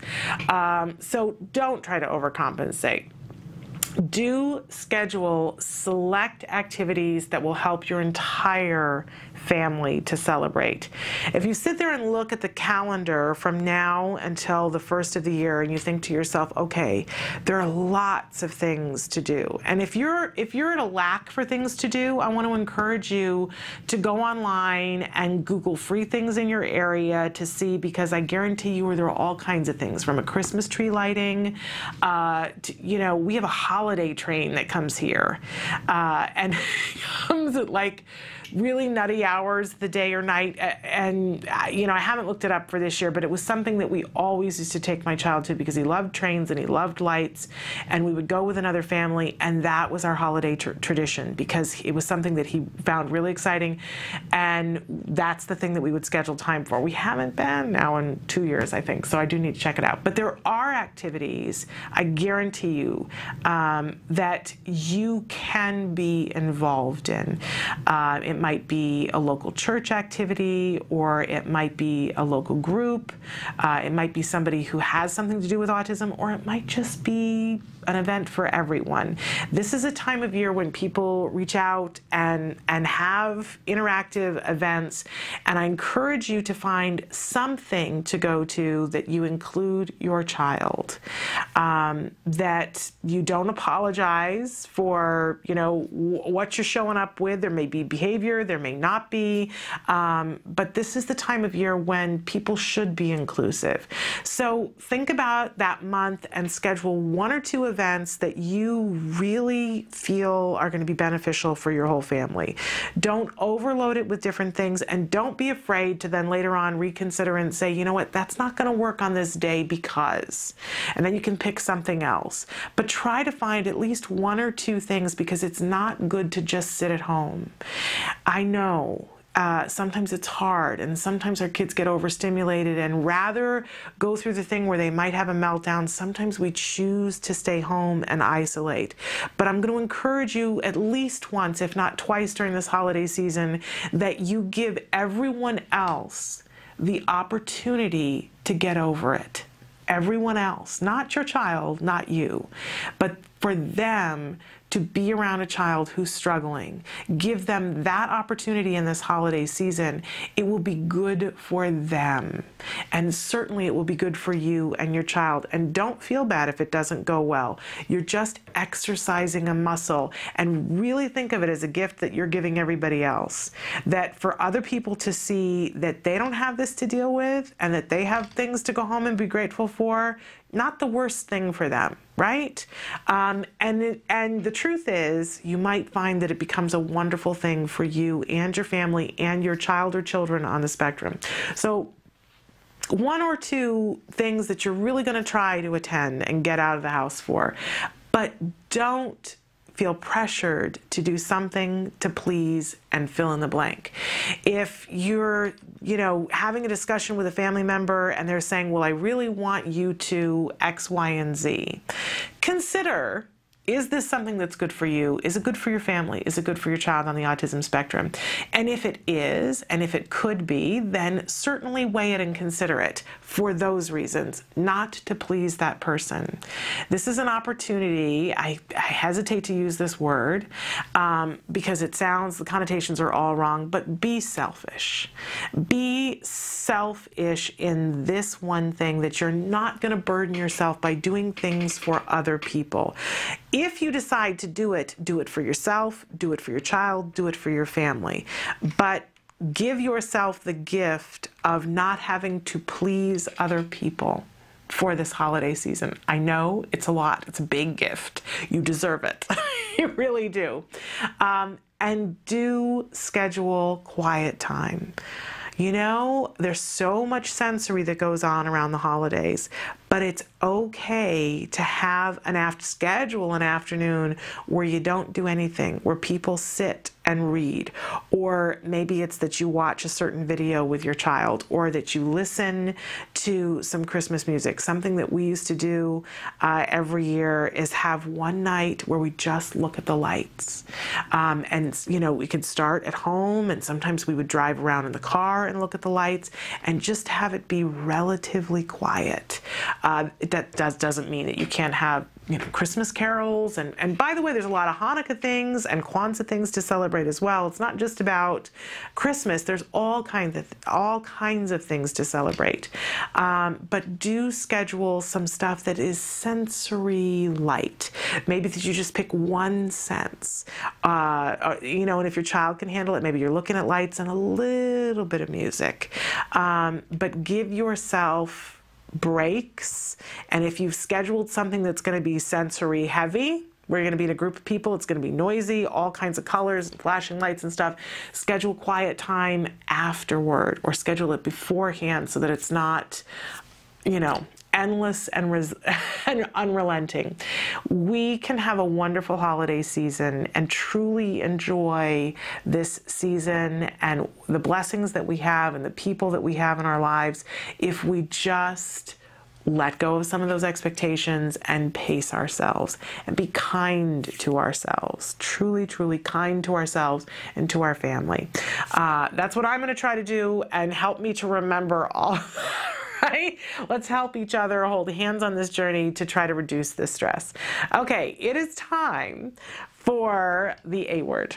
So don't try to overcompensate. Do schedule select activities that will help your entire family to celebrate. If you sit there and look at the calendar from now until the first of the year and you think to yourself, okay, there are lots of things to do. And if you're at a lack for things to do, I want to encourage you to go online and Google free things in your area to see, because I guarantee you there are all kinds of things, from a Christmas tree lighting, you know, we have a holiday train that comes here and comes at like really nutty hours, the day or night. And, you know, I haven't looked it up for this year, but it was something that we always used to take my child to because he loved trains and he loved lights. And we would go with another family, and that was our holiday tradition because it was something that he found really exciting. And that's the thing that we would schedule time for. We haven't been now in 2 years, I think, so I do need to check it out. But there are activities, I guarantee you, that you can be involved in. It might be a local church activity, or it might be a local group. It might be somebody who has something to do with autism, or it might just be an event for everyone. This is a time of year when people reach out and have interactive events, and I encourage you to find something to go to that you include your child, that you don't apologize for, you know, what you're showing up with. There may be behavior, there may not be, but this is the time of year when people should be inclusive. So think about that month and schedule 1 or 2 events that you really feel are going to be beneficial for your whole family. Don't overload it with different things, and don't be afraid to then later on reconsider and say, you know what, that's not going to work on this day because, and then you can pick something else. But try to find at least 1 or 2 things, because it's not good to just sit at home. I know. Sometimes it's hard, and sometimes our kids get overstimulated, and rather go through the thing where they might have a meltdown, sometimes we choose to stay home and isolate. But I'm going to encourage you at least once, if not twice during this holiday season, that you give everyone else the opportunity to get over it. Everyone else, not your child, not you, but for them to be around a child who's struggling. Give them that opportunity in this holiday season. It will be good for them. And certainly it will be good for you and your child. And don't feel bad if it doesn't go well. You're just exercising a muscle, and really think of it as a gift that you're giving everybody else. That for other people to see that they don't have this to deal with and that they have things to go home and be grateful for, not the worst thing for them, right? And the truth is, you might find that it becomes a wonderful thing for you and your family and your child or children on the spectrum. So 1 or 2 things that you're really going to try to attend and get out of the house for, but don't feel pressured to do something to please and fill in the blank. If you're, you know, having a discussion with a family member and they're saying, well, I really want you to X, Y, and Z, consider, is this something that's good for you? Is it good for your family? Is it good for your child on the autism spectrum? And if it is, and if it could be, then certainly weigh it and consider it for those reasons, not to please that person. This is an opportunity, I hesitate to use this word because it sounds, the connotations are all wrong, but be selfish. Be selfish in this one thing, that you're not going to burden yourself by doing things for other people. If you decide to do it for yourself, do it for your child, do it for your family. But give yourself the gift of not having to please other people for this holiday season. I know it's a lot. It's a big gift. You deserve it. You really do. And do schedule quiet time. You know, there's so much sensory that goes on around the holidays, but it's okay to have schedule an afternoon where you don't do anything, where people sit and read, or maybe it's that you watch a certain video with your child, or that you listen to some Christmas music. Something that we used to do every year is have one night where we just look at the lights. And, you know, we could start at home, and sometimes we would drive around in the car and look at the lights, and just have it be relatively quiet. That doesn't mean that you can't have, you know, Christmas carols, and by the way, there's a lot of Hanukkah things and Kwanzaa things to celebrate as well. It's not just about Christmas. There's all kinds of things to celebrate. But do schedule some stuff that is sensory light. Maybe that you just pick one sense. You know, and if your child can handle it, maybe you're looking at lights and a little bit of music. But give yourself breaks, and if you've scheduled something that's going to be sensory heavy, We're going to be in a group of people. It's going to be noisy, all kinds of colors, flashing lights and stuff. Schedule quiet time afterward, or schedule it beforehand so that it's not, you know, endless and unrelenting. We can have a wonderful holiday season and truly enjoy this season and the blessings that we have and the people that we have in our lives if we just let go of some of those expectations and pace ourselves and be kind to ourselves, truly, truly kind to ourselves and to our family. That's what I'm going to try to do, and help me to remember all. Right? Let's help each other hold hands on this journey to try to reduce this stress. Okay, it is time for the A word.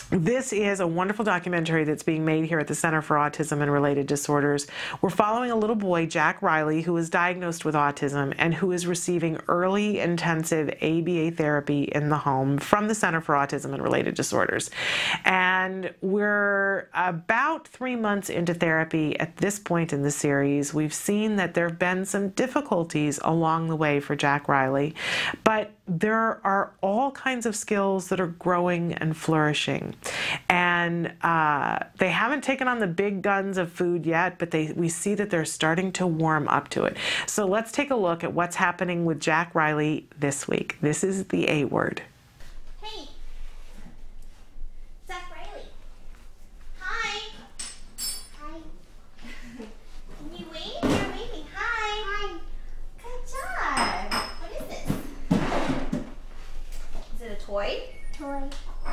This is a wonderful documentary that's being made here at the Center for Autism and Related Disorders. We're following a little boy, Jack Riley, who is diagnosed with autism and who is receiving early intensive ABA therapy in the home from the Center for Autism and Related Disorders. And we're about 3 months into therapy at this point in the series. We've seen that there have been some difficulties along the way for Jack Riley, but there are all kinds of skills that are growing and flourishing. And they haven't taken on the big guns of food yet, but we see that they're starting to warm up to it. So let's take a look at what's happening with Jack Riley this week. This is the A word. Hey, Jack Riley. Hi. Hi. Can you wave? You're waving. Hi. Hi. Good job. What is this? Is it a toy? Toy.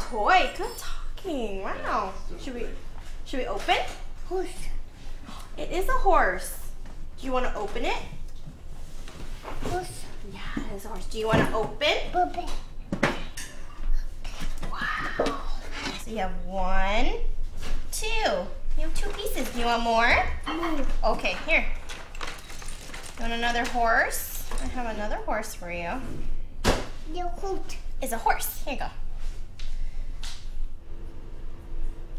Toy. Good talking. Wow. Should we open? Horse. It is a horse. Do you want to open it? Horse. Yeah, it is a horse. Do you want to open? Open. Wow. So you have 1, 2. You have 2 pieces. Do you want more? No. Okay, here. You want another horse? I have another horse for you. The horse. It's a horse. Here you go.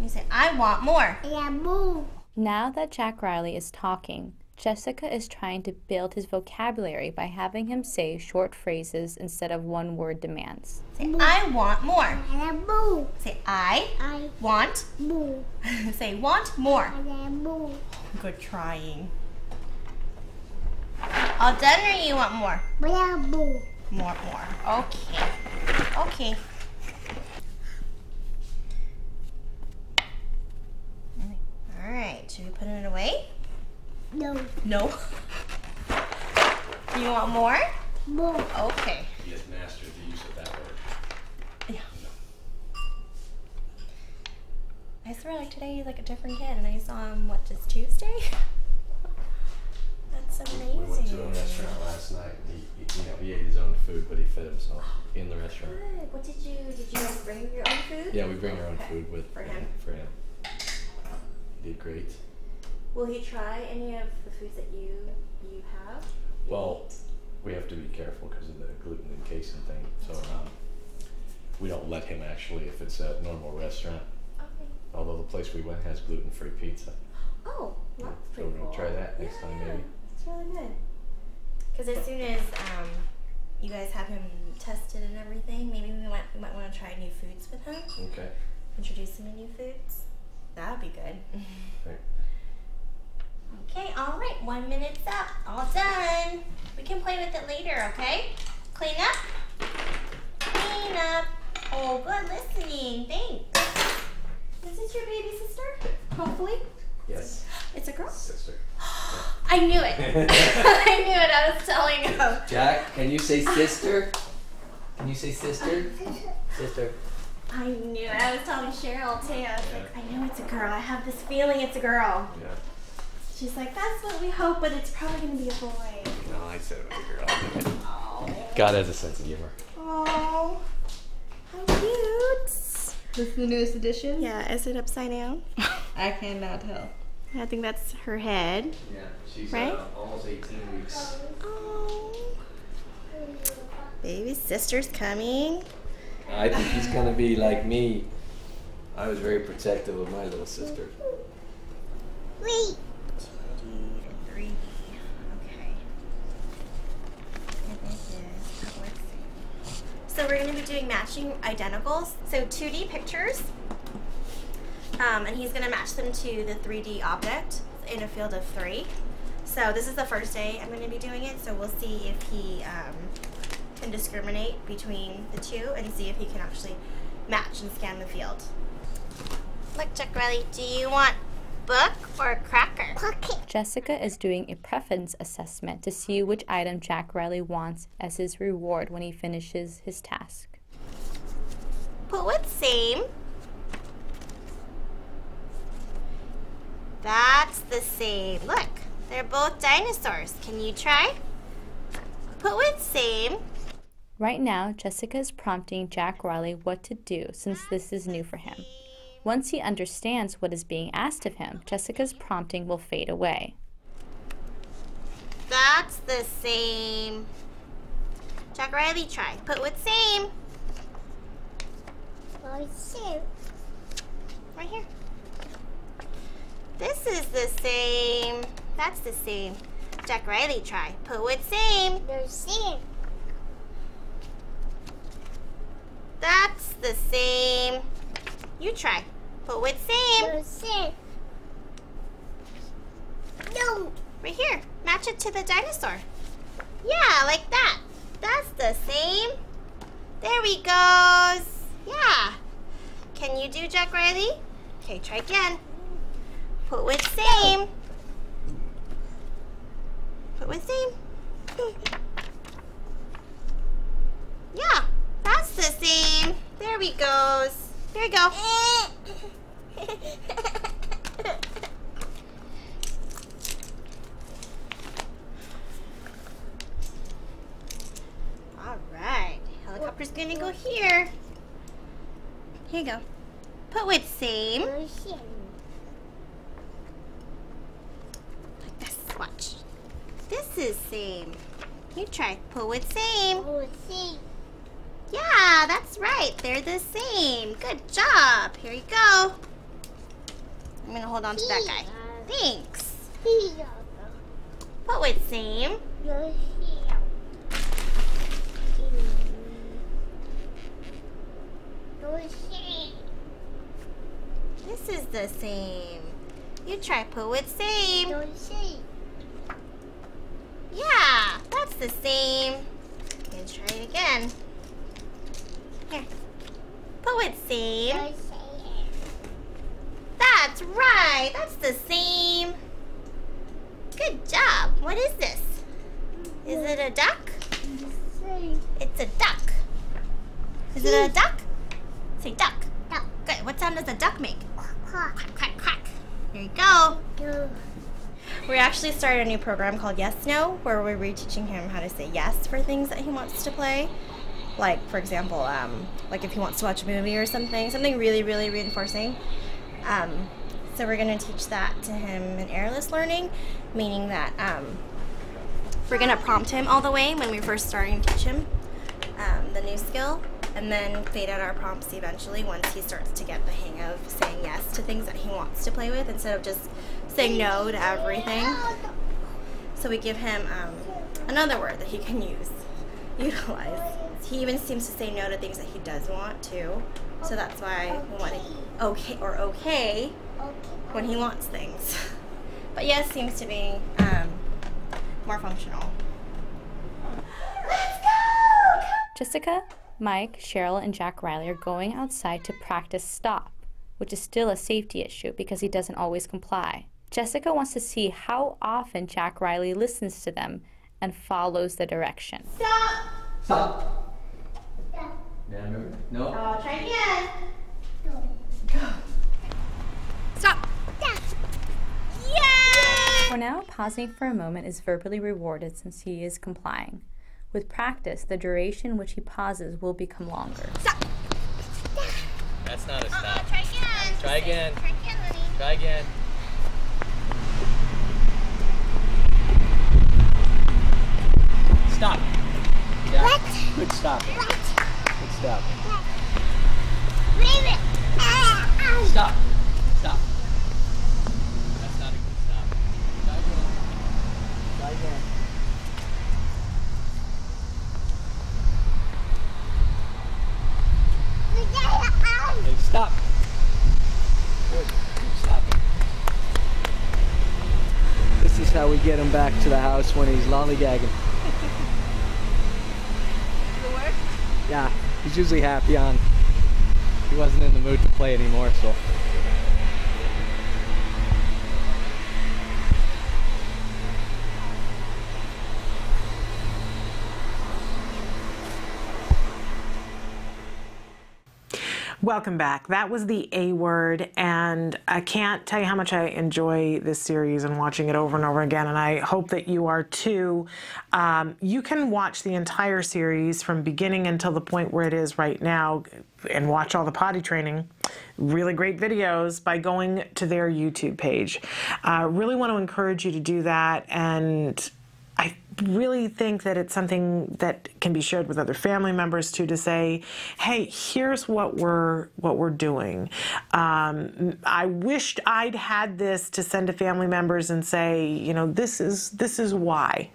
You say, I want more. Yeah, more. Now that Jack Riley is talking, Jessica is trying to build his vocabulary by having him say short phrases instead of one-word demands. Say, I want more. Yeah, more. Say, I want more. Say, want more. Yeah, more. Good trying. All done, or you want more? Yeah, more. More. Okay. Okay. All right. Should we put it away? No. No. You want more? More. Okay. He has mastered the use of that word. Yeah. I swear, like today, he's like a different kid, and I saw him, what, just Tuesday? That's amazing. We went to a restaurant last night. He ate his own food, but he fed himself in the restaurant. Good. What did you guys bring your own food? Yeah, we bring our own food with For him. He did great. Will he try any of the foods that you have? Well, we have to be careful because of the gluten and casein thing. So we don't let him actually if it's a normal restaurant. Okay. Although the place we went has gluten-free pizza. Oh, well, that's So pretty we're cool. gonna try that next time maybe. It's really good. Because as soon as you guys have him tested and everything, maybe we might want to try new foods with him. Okay. Introduce him to new foods. That would be good. Right. Okay, all right. 1 minute's up. All done. We can play with it later, okay? Clean up. Clean up. Oh, good listening. Thanks. Is this your baby sister? Hopefully. Yes. It's a girl? Sister. I knew it. I knew it. I was telling him. Jack, can you say sister? Can you say sister? Sister. I knew it. I was telling Cheryl too. I was like, I know it's a girl. I have this feeling it's a girl. Yeah. She's like, that's what we hope, but it's probably going to be a boy. No, I said it was a girl. God has a sense of humor. Oh, how cute. This is the newest edition? Yeah, is it upside down? I cannot tell. I think that's her head. Yeah, she's right? almost 18 weeks. Oh. Baby sister's coming. I think he's gonna be like me. I was very protective of my little sister. Wait. 3D. Okay. Let's see. So we're going to be doing matching identicals. So 2D pictures, and he's going to match them to the 3D object in a field of 3. So this is the first day I'm going to be doing it, so we'll see if he can discriminate between the two and see if he can actually match and scan the field. Look, Jack Riley, do you want book or cracker? Jessica is doing a preference assessment to see which item Jack Riley wants as his reward when he finishes his task. Put what same? That's the same. Look, they're both dinosaurs. Can you try? Put what same? Right now, Jessica is prompting Jack Riley what to do since this is new for him. Once he understands what is being asked of him, Jessica's prompting will fade away. That's the same. Jack Riley, try. Put what same? What same? Right here. This is the same. That's the same. Jack Riley, try. Put what same? The same. That's the same. You try. Put what same? The same. No. Right here. Match it to the dinosaur. Yeah, like that. That's the same. There we goes. Yeah. Can you do Jack Riley? Okay, try again. Put what same? Put what same? Yeah, that's the same. There we goes. There you go. All right, helicopter's gonna go here. Here you go. Put what same? Like this, watch. This is same. You try. Put what same? Yeah, that's right. They're the same. Good job. Here you go. I'm gonna hold on to that guy. Thanks. Put what same? This is the same. You try. Put what same? Yeah, that's the same. And try it again. Here. Put what same? That's right. That's the same. Good job. What is this? Is it a duck? It's a duck. Is it a duck? Say duck. Duck. Good. What sound does a duck make? Quack, quack, quack. Here you go. We actually started a new program called Yes No, where we're reteaching him how to say yes for things that he wants to play. Like, for example, like if he wants to watch a movie or something really, really reinforcing. So we're going to teach that to him in airless learning, meaning that we're going to prompt him all the way when we're first starting to teach him the new skill, and then fade out our prompts eventually once he starts to get the hang of saying yes to things that he wants to play with instead of just saying no to everything. So we give him another word that he can utilize. He even seems to say no to things that he does want to. So that's why we want okay when he wants things. But yes, seems to be more functional. Let's go! Jessica, Mike, Cheryl, and Jack Riley are going outside to practice stop, which is still a safety issue because he doesn't always comply. Jessica wants to see how often Jack Riley listens to them and follows the direction. Stop! Stop! Yeah, remember? No? Try again. Go. Stop! Yay! For now, pausing for a moment is verbally rewarded since he is complying. With practice, the duration which he pauses will become longer. Stop! That's not a stop. Try again. Try again. Try again, honey. Try again. Stop. Yeah. What? Good stop. What? Good stop. Leave it. Stop. Stop. That's not a good stop. Try again. Try again. Stop. Good. Stop it. This is how we get him back to the house when he's lollygagging. Does it work? Yeah, he's usually happy on. He wasn't in the mood to play anymore, so. Welcome back. That was the A word, and I can't tell you how much I enjoy this series and watching it over and over again, and I hope that you are too. You can watch the entire series from beginning until the point where it is right now and watch all the potty training, really great videos, by going to their YouTube page. Really want to encourage you to do that, and I really think that it's something that can be shared with other family members too, to say, hey, here's what we're doing. I wished I'd had this to send to family members and say, you know, this is why.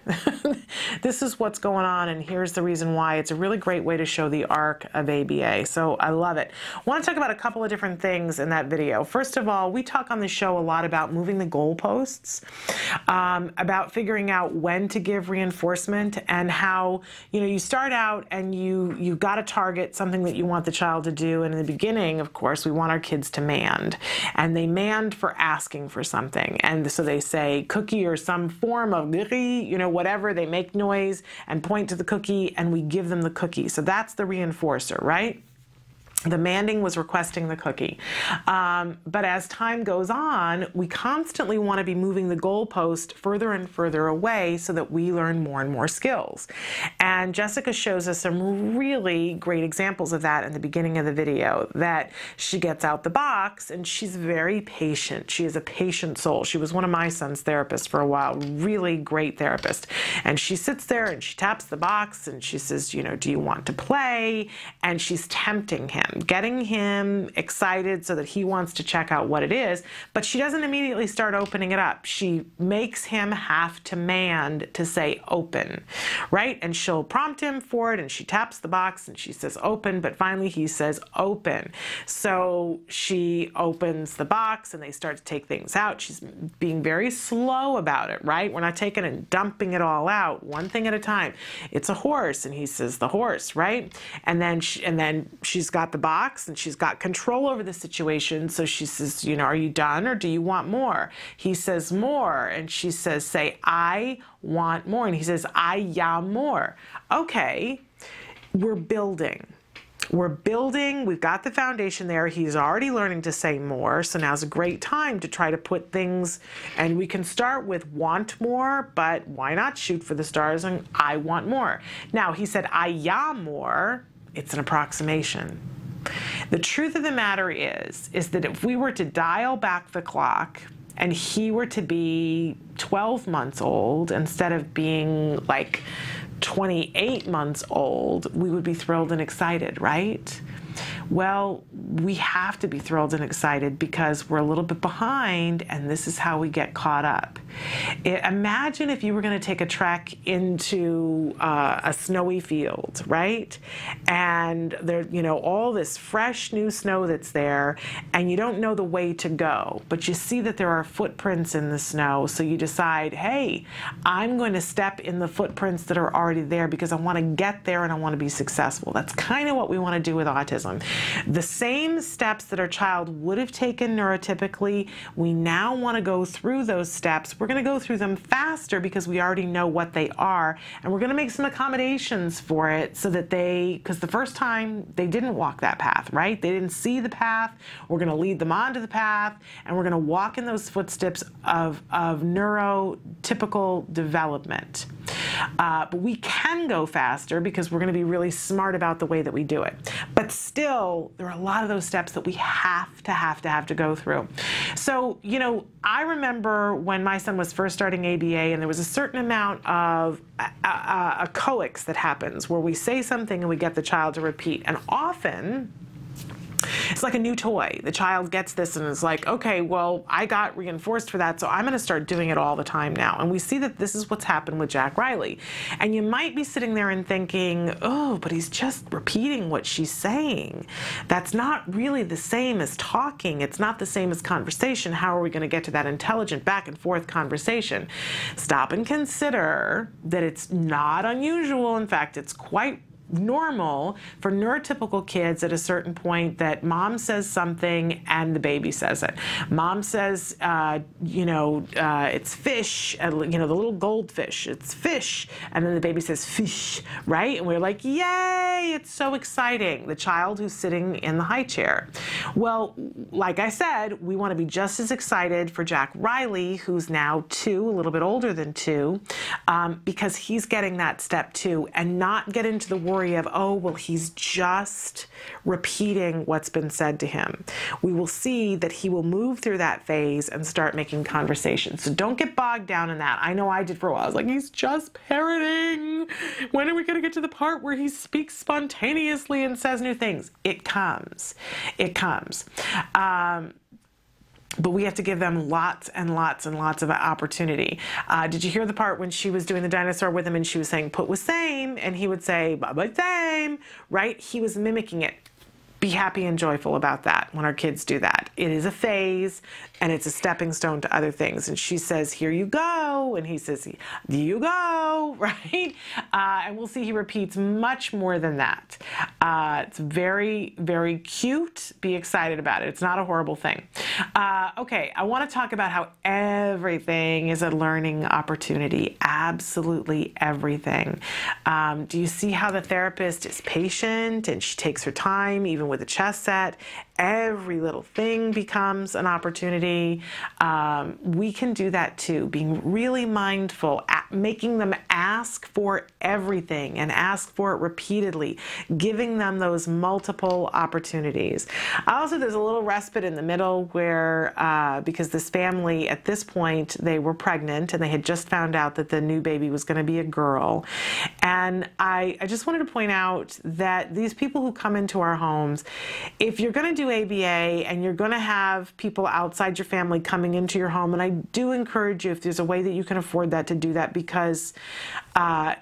This is what's going on, and here's the reason why. It's a really great way to show the arc of ABA, so I love it. I want to talk about a couple of different things in that video. First of all, we talk on the show a lot about moving the goalposts, about figuring out when to give reinforcement, and how, you know, you start out and you got to target something that you want the child to do. And in the beginning, of course, we want our kids to mand, and they mand for asking for something. And so they say cookie or some form of, you know, whatever. They make noise and point to the cookie, and we give them the cookie. So that's the reinforcer, right? The manding was requesting the cookie. But as time goes on, we constantly want to be moving the goalpost further and further away so that we learn more and more skills. And Jessica shows us some really great examples of that in the beginning of the video, that she gets out the box and she's very patient. She is a patient soul. She was one of my son's therapists for a while, really great therapist. And she sits there and she taps the box and she says, you know, do you want to play? And she's tempting him, getting him excited so that he wants to check out what it is, but she doesn't immediately start opening it up. She makes him have to mand to say open, right? And she'll prompt him for it, and she taps the box and she says open, but finally he says open. So she opens the box and they start to take things out. She's being very slow about it, right? We're not taking and dumping it all out, one thing at a time. It's a horse, and he says the horse, right? And then she's got the box and she's got control over the situation. So she says, you know, are you done or do you want more? He says more, and she says, say, I want more. And he says, I more. Okay, we're building. We're building, we've got the foundation there. He's already learning to say more, so now's a great time to try to put things, and we can start with want more, but why not shoot for the stars and I want more. Now, he said, I more. It's an approximation. The truth of the matter is that if we were to dial back the clock and he were to be 12 months old instead of being like 28 months old, we would be thrilled and excited, right? Well, we have to be thrilled and excited because we're a little bit behind, and this is how we get caught up. Imagine if you were going to take a trek into a snowy field, right? And there, you know, all this fresh new snow that's there, and you don't know the way to go, but you see that there are footprints in the snow, so you decide, hey, I'm going to step in the footprints that are already there because I want to get there and I want to be successful. That's kind of what we want to do with autism. The same steps that our child would have taken neurotypically, we now want to go through those steps. We're going to go through them faster because we already know what they are, and we're going to make some accommodations for it so that because the first time they didn't walk that path, right? They didn't see the path. We're going to lead them onto the path, and we're going to walk in those footsteps of neurotypical development. But we can go faster because we're going to be really smart about the way that we do it. But still, there are a lot of those steps that we have to go through. So, you know, I remember when my son was first starting ABA, and there was a certain amount of a coax that happens where we say something and we get the child to repeat. And often, It's like a new toy. The child gets this and is like, okay, well, I got reinforced for that, so I'm going to start doing it all the time now. And we see that this is what's happened with Jack Riley. And you might be sitting there and thinking, oh, but he's just repeating what she's saying. That's not really the same as talking. It's not the same as conversation. How are we going to get to that intelligent back and forth conversation? Stop and consider that it's not unusual. In fact, it's quite normal for neurotypical kids at a certain point that mom says something and the baby says it. Mom says, it's fish, the little goldfish, it's fish, and then the baby says fish, right? And we're like, yay, it's so exciting. The child who's sitting in the high chair. Well, like I said, we want to be just as excited for Jack Riley, who's now 2, a little bit older than 2, because he's getting that step 2, and not get into the worry of, oh, well, he's just repeating what's been said to him. We will see that he will move through that phase and start making conversations. So don't get bogged down in that. I know I did for a while. I was like, he's just parroting. When are we going to get to the part where he speaks spontaneously and says new things? It comes. It comes. But we have to give them lots and lots and lots of opportunity. Did you hear the part when she was doing the dinosaur with him and she was saying, put with same, and he would say, bye-bye same, right? He was mimicking it. Be happy and joyful about that when our kids do that. It is a phase, and it's a stepping stone to other things. And she says, here you go, and he says, do you go, right? And we'll see he repeats much more than that. It's very, very cute. Be excited about it. It's not a horrible thing. Okay, I want to talk about how everything is a learning opportunity. Absolutely everything. Do you see how the therapist is patient and she takes her time, even with a chess set? Every little thing becomes an opportunity. We can do that too, being really mindful, making them ask for everything and ask for it repeatedly, giving them those multiple opportunities. Also, there's a little respite in the middle where, because this family at this point, they were pregnant and they had just found out that the new baby was going to be a girl. And I just wanted to point out that these people who come into our homes, if you're going to do ABA and you're going to have people outside your family coming into your home, and I do encourage you, if there's a way that you can afford that, to do that, because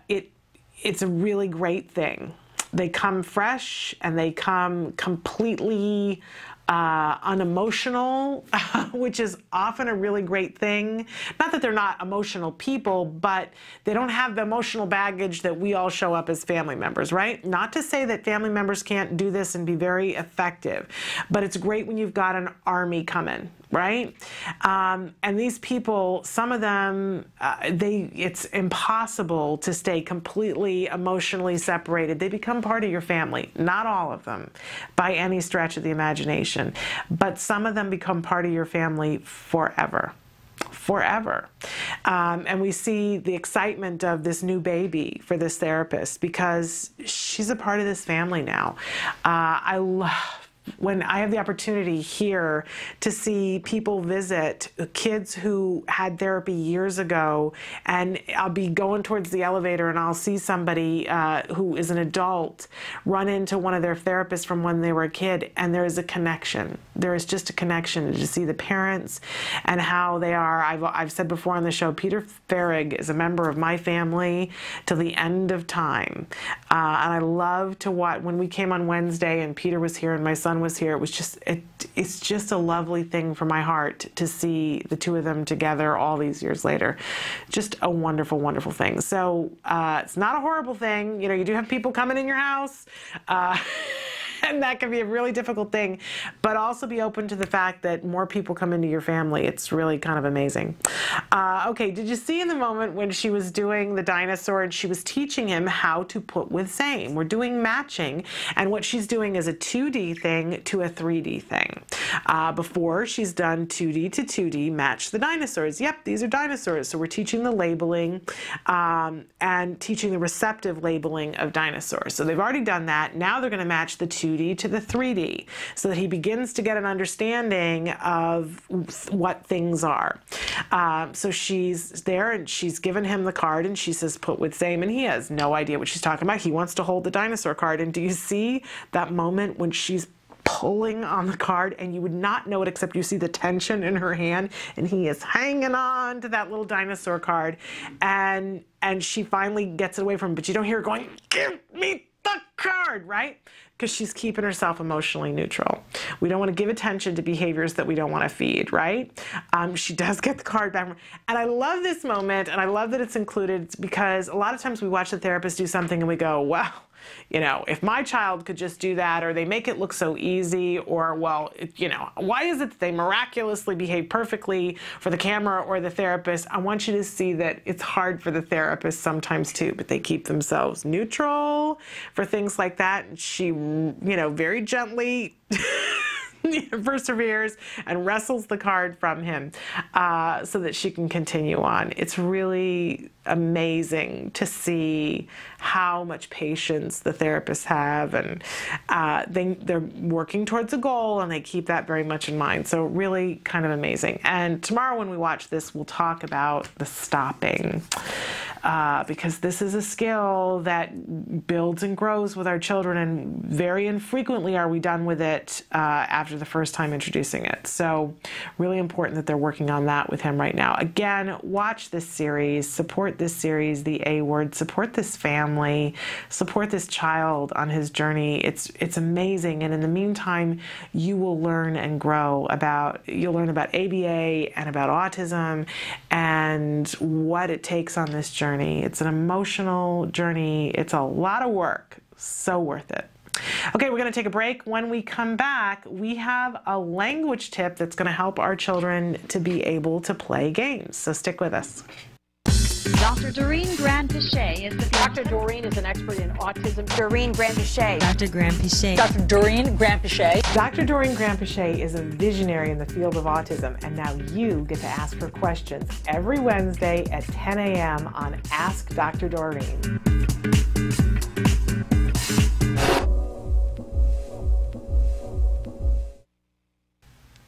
it's a really great thing. They come fresh and they come completely unemotional, which is often a really great thing. Not that they're not emotional people, but they don't have the emotional baggage that we all show up as family members, right? Not to say that family members can't do this and be very effective, but it's great when you've got an army coming, right? And these people, some of them, it's impossible to stay completely emotionally separated. They become part of your family. Not all of them, by any stretch of the imagination. But some of them become part of your family forever. Forever. And we see the excitement of this new baby for this therapist because she's a part of this family now. I love when I have the opportunity here to see people visit kids who had therapy years ago, and I'll be going towards the elevator and I'll see somebody who is an adult run into one of their therapists from when they were a kid, and there is a connection. There is just a connection to see the parents and how they are. I've said before on the show, Peter Farrig is a member of my family till the end of time. And I love to watch, when we came on Wednesday and Peter was here and my son was here, it was just, it's just a lovely thing for my heart to see the two of them together all these years later. Just a wonderful, wonderful thing. So it's not a horrible thing. You know, you do have people coming in your house. And that can be a really difficult thing, but also be open to the fact that more people come into your family. It's really kind of amazing. Okay, did you see in the moment when she was doing the dinosaur and she was teaching him how to put with same? We're doing matching, and what she's doing is a 2D thing to a 3D thing. Before, she's done 2D to 2D, match the dinosaurs. Yep, these are dinosaurs. So we're teaching the labeling and teaching the receptive labeling of dinosaurs. So they've already done that. Now they're going to match the 2D to the 3D so that he begins to get an understanding of what things are. So she's there and she's given him the card and she says, put with same, and he has no idea what she's talking about. He wants to hold the dinosaur card. And do you see that moment when she's pulling on the card, and you would not know it except you see the tension in her hand, and he is hanging on to that little dinosaur card, and she finally gets it away from him, but you don't hear her going, "Give me the card," right? Because she's keeping herself emotionally neutral. We don't want to give attention to behaviors that we don't want to feed, right? She does get the card back. And I love this moment, and I love that it's included, because a lot of times we watch the therapist do something and we go, well, you know, if my child could just do that, or they make it look so easy, or, well, you know, why is it that they miraculously behave perfectly for the camera or the therapist? I want you to see that it's hard for the therapist sometimes too, but they keep themselves neutral for things like that. And she, you know, very gently perseveres and wrestles the card from him so that she can continue on. It's really amazing to see how much patience the therapists have, and they're working towards a goal, and they keep that very much in mind. So really kind of amazing. And tomorrow when we watch this, we'll talk about the stopping, because this is a skill that builds and grows with our children, and very infrequently are we done with it after the first time introducing it. So really important that they're working on that with him right now. Again, watch this series, support this series, The A Word, support this family, support this child on his journey. It's amazing. And in the meantime, you will learn and grow you'll learn about ABA and about autism and what it takes on this journey. It's an emotional journey. It's a lot of work. So worth it. Okay, we're going to take a break. When we come back, we have a language tip that's going to help our children to be able to play games. So stick with us. Dr. Doreen Grand-Pichet is the... Dr. Doreen is an expert in autism. Doreen Grand-Pichet. Dr. Grand-Pichet. Dr. Doreen Grand-Pichet. Dr. Doreen Grand-Pichet is a visionary in the field of autism, and now you get to ask her questions every Wednesday at 10 a.m. on Ask Dr. Doreen.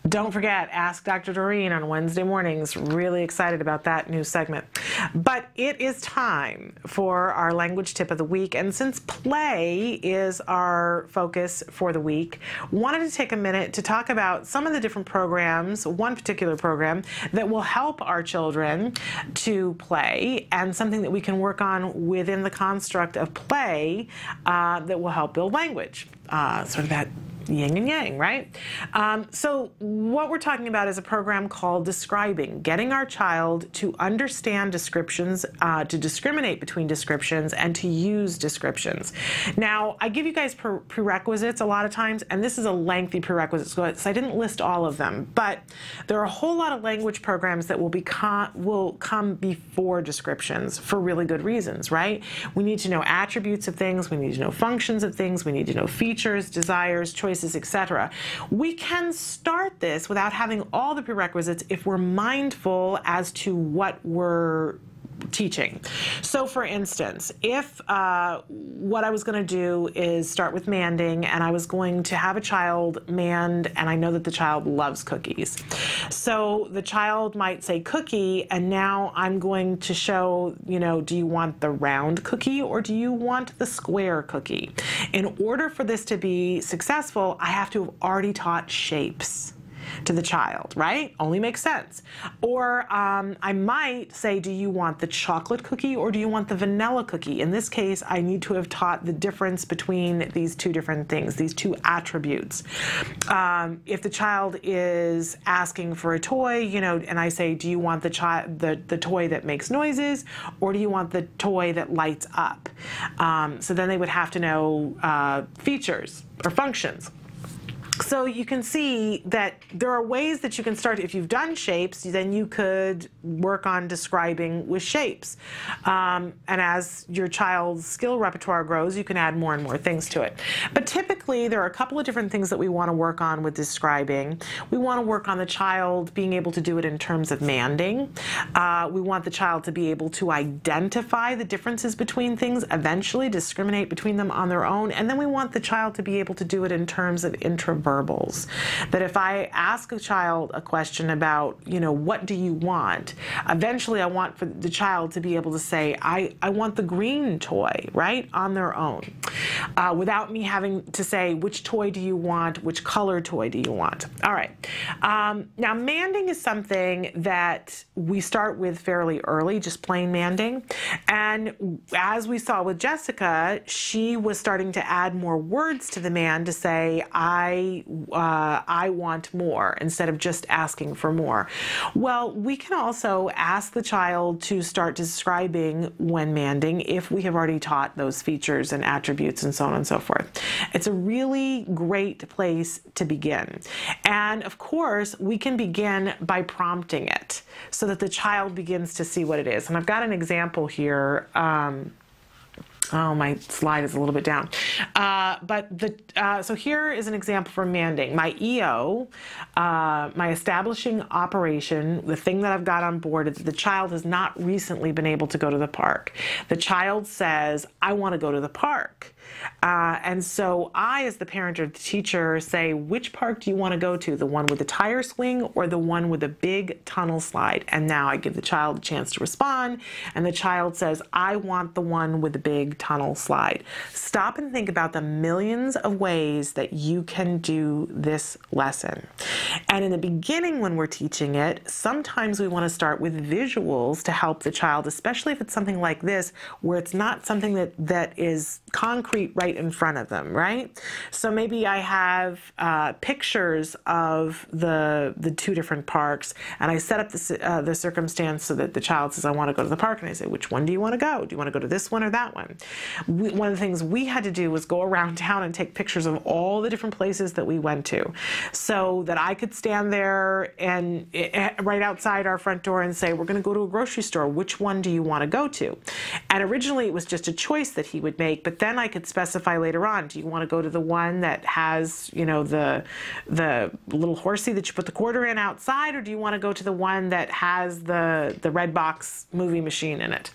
Don't forget, Ask Dr. Doreen on Wednesday mornings. Really excited about that new segment. But it is time for our language tip of the week. And since play is our focus for the week, wanted to take a minute to talk about some of the different programs, one particular program that will help our children to play, and something that we can work on within the construct of play that will help build language. Sort of that yin and yang, right? So what we're talking about is a program called Describing, getting our child to understand descriptions, to discriminate between descriptions, and to use descriptions. Now, I give you guys prerequisites a lot of times, and this is a lengthy prerequisite, so I didn't list all of them, but there are a whole lot of language programs that will come before descriptions for really good reasons, right? We need to know attributes of things, we need to know functions of things, we need to know features, desires, choices, etc. We can start this without having all the prerequisites if we're mindful as to what we're teaching. So for instance, if what I was going to do is start with manding, and I was going to have a child mand, and I know that the child loves cookies. So the child might say cookie, and now I'm going to show, you know, do you want the round cookie or do you want the square cookie? In order for this to be successful, I have to have already taught shapes to the child, right? Only makes sense. Or I might say, do you want the chocolate cookie or do you want the vanilla cookie? In this case, I need to have taught the difference between these two different things, these two attributes. If the child is asking for a toy, you know, and I say, do you want the toy that makes noises or do you want the toy that lights up? So then they would have to know features or functions. So you can see that there are ways that you can start. If you've done shapes, then you could work on describing with shapes. And as your child's skill repertoire grows, you can add more and more things to it. But typically, there are a couple of different things that we want to work on with describing. We want to work on the child being able to do it in terms of manding. We want the child to be able to identify the differences between things, eventually discriminate between them on their own. And then we want the child to be able to do it in terms of introversion. nonverbals. That if I ask a child a question about, what do you want? Eventually I want for the child to be able to say, I want the green toy, right? On their own. Without me having to say, which toy do you want? Which color toy do you want? All right. Now, manding is something that we start with fairly early, just plain manding. And as we saw with Jessica, she was starting to add more words to the man to say, I want more, instead of just asking for more. Well, we can also ask the child to start describing when manding if we have already taught those features and attributes and so on and so forth. It's a really great place to begin. And of course, we can begin by prompting it so that the child begins to see what it is. And I've got an example here. Oh, my slide is a little bit down. So here is an example for manding. My EO, my establishing operation, the thing that I've got on board is that the child has not recently been able to go to the park. The child says, I want to go to the park. And so I, as the parent or the teacher, say, which park do you want to go to? The one with the tire swing or the one with a big tunnel slide? And now I give the child a chance to respond. And the child says, I want the one with the big tunnel slide. Stop and think about the millions of ways that you can do this lesson. And in the beginning, when we're teaching it, sometimes we want to start with visuals to help the child, especially if it's something like this, where it's not something that is concrete right in front of them, right? So maybe I have pictures of the two different parks, and I set up the circumstance so that the child says, I want to go to the park, and I say, which one do you want to go? Do you want to go to this one or that one? One of the things we had to do was go around town and take pictures of all the different places that we went to, so that I could stand there and right outside our front door and say, we're going to go to a grocery store. Which one do you want to go to? And originally it was just a choice that he would make, but then I could specify later on, do you want to go to the one that has, the little horsey that you put the quarter in outside, or do you want to go to the one that has the red box movie machine in it?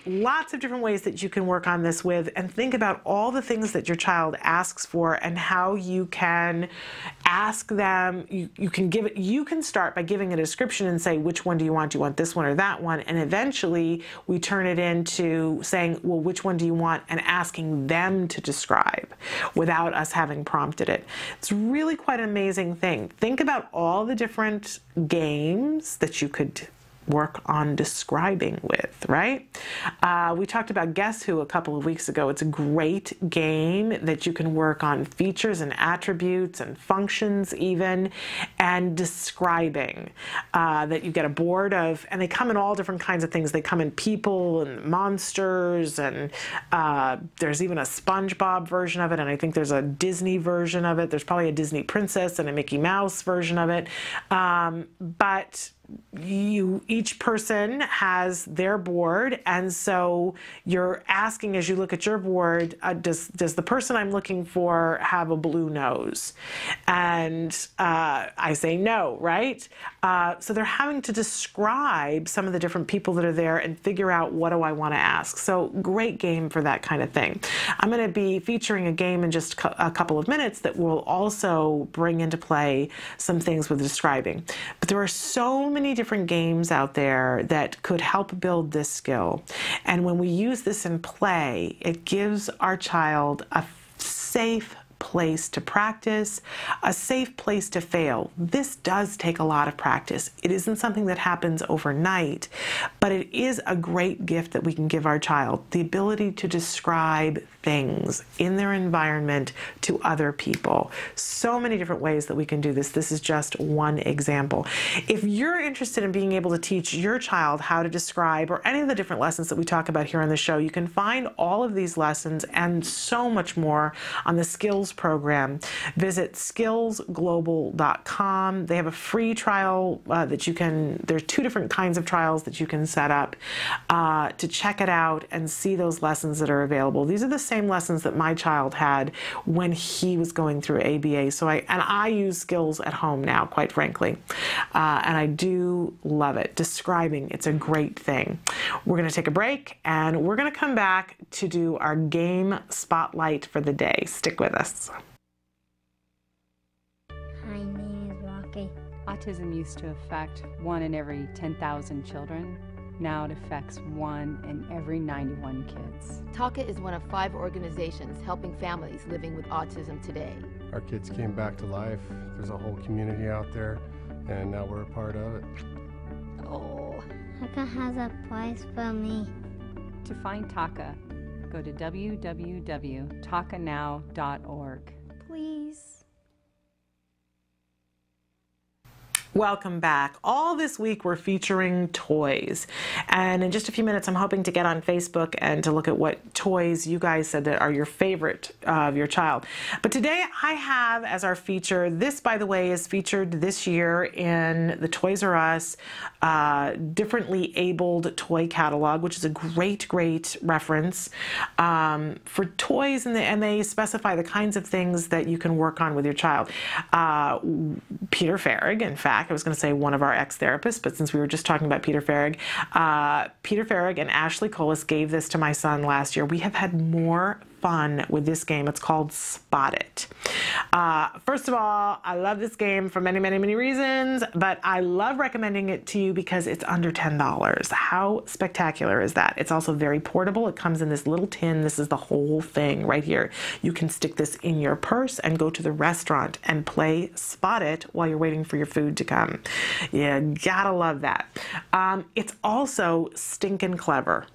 Lots of different ways that you can work on this with, and think about all the things that your child asks for and how you can ask them. You can start by giving a description and say, which one do you want? Do you want this one or that one? And eventually we turn it into saying, well, which one do you want? And asking them to describe without us having prompted it. It's really quite an amazing thing. Think about all the different games that you could work on describing with, right? We talked about Guess Who a couple of weeks ago. It's a great game that you can work on features and attributes and functions even, and describing. That you get a board of, and they come in all different kinds of things. They come in people and monsters, and there's even a SpongeBob version of it, and I think there's a Disney version of it. There's probably a Disney princess and a Mickey Mouse version of it. But each person has their board, and so you're asking, as you look at your board, does the person I'm looking for have a blue nose? And I say no, right? So they're having to describe some of the different people that are there and figure out, what do I want to ask? So great game for that kind of thing. I'm going to be featuring a game in just a couple of minutes that will also bring into play some things with describing. But there are so many different games out there that could help build this skill. And when we use this in play, it gives our child a safe place to practice, a safe place to fail. This does take a lot of practice. It isn't something that happens overnight, but it is a great gift that we can give our child, the ability to describe things in their environment to other people. So many different ways that we can do this. This is just one example. If you're interested in being able to teach your child how to describe, or any of the different lessons that we talk about here on the show, you can find all of these lessons and so much more on the Skills program. Visit skillsglobal.com. They have a free trial that you can, there's 2 different kinds of trials that you can set up to check it out and see those lessons that are available. These are the same lessons that my child had when he was going through ABA. So I use Skills at home now, quite frankly. And I do love it. Describing, it's a great thing. We're going to take a break, and we're going to come back to do our game spotlight for the day. Stick with us. Autism used to affect 1 in every 10,000 children. Now it affects 1 in every 91 kids. TACA is one of 5 organizations helping families living with autism today. Our kids came back to life. There's a whole community out there, and now we're a part of it. Oh, TACA has a place for me. To find TACA, go to www.tacanow.org. Please. Welcome back. All this week we're featuring toys. And in just a few minutes I'm hoping to get on Facebook and to look at what toys you guys said that are your favorite of your child. But today I have as our feature, this by the way is featured this year in the Toys R Us Differently Abled Toy Catalog, which is a great reference for toys, and they specify the kinds of things that you can work on with your child. Peter Farrig, in fact, I was going to say one of our ex-therapists, but since we were just talking about Peter Farrig and Ashley Colas gave this to my son last year. We have had more fun with this game. It's called Spot It. First of all, I love this game for many reasons, but I love recommending it to you because it's under $10. How spectacular is that? It's also very portable. It comes in this little tin. This is the whole thing right here. You can stick this in your purse and go to the restaurant and play Spot It while you're waiting for your food to come. You gotta love that. It's also stinking clever.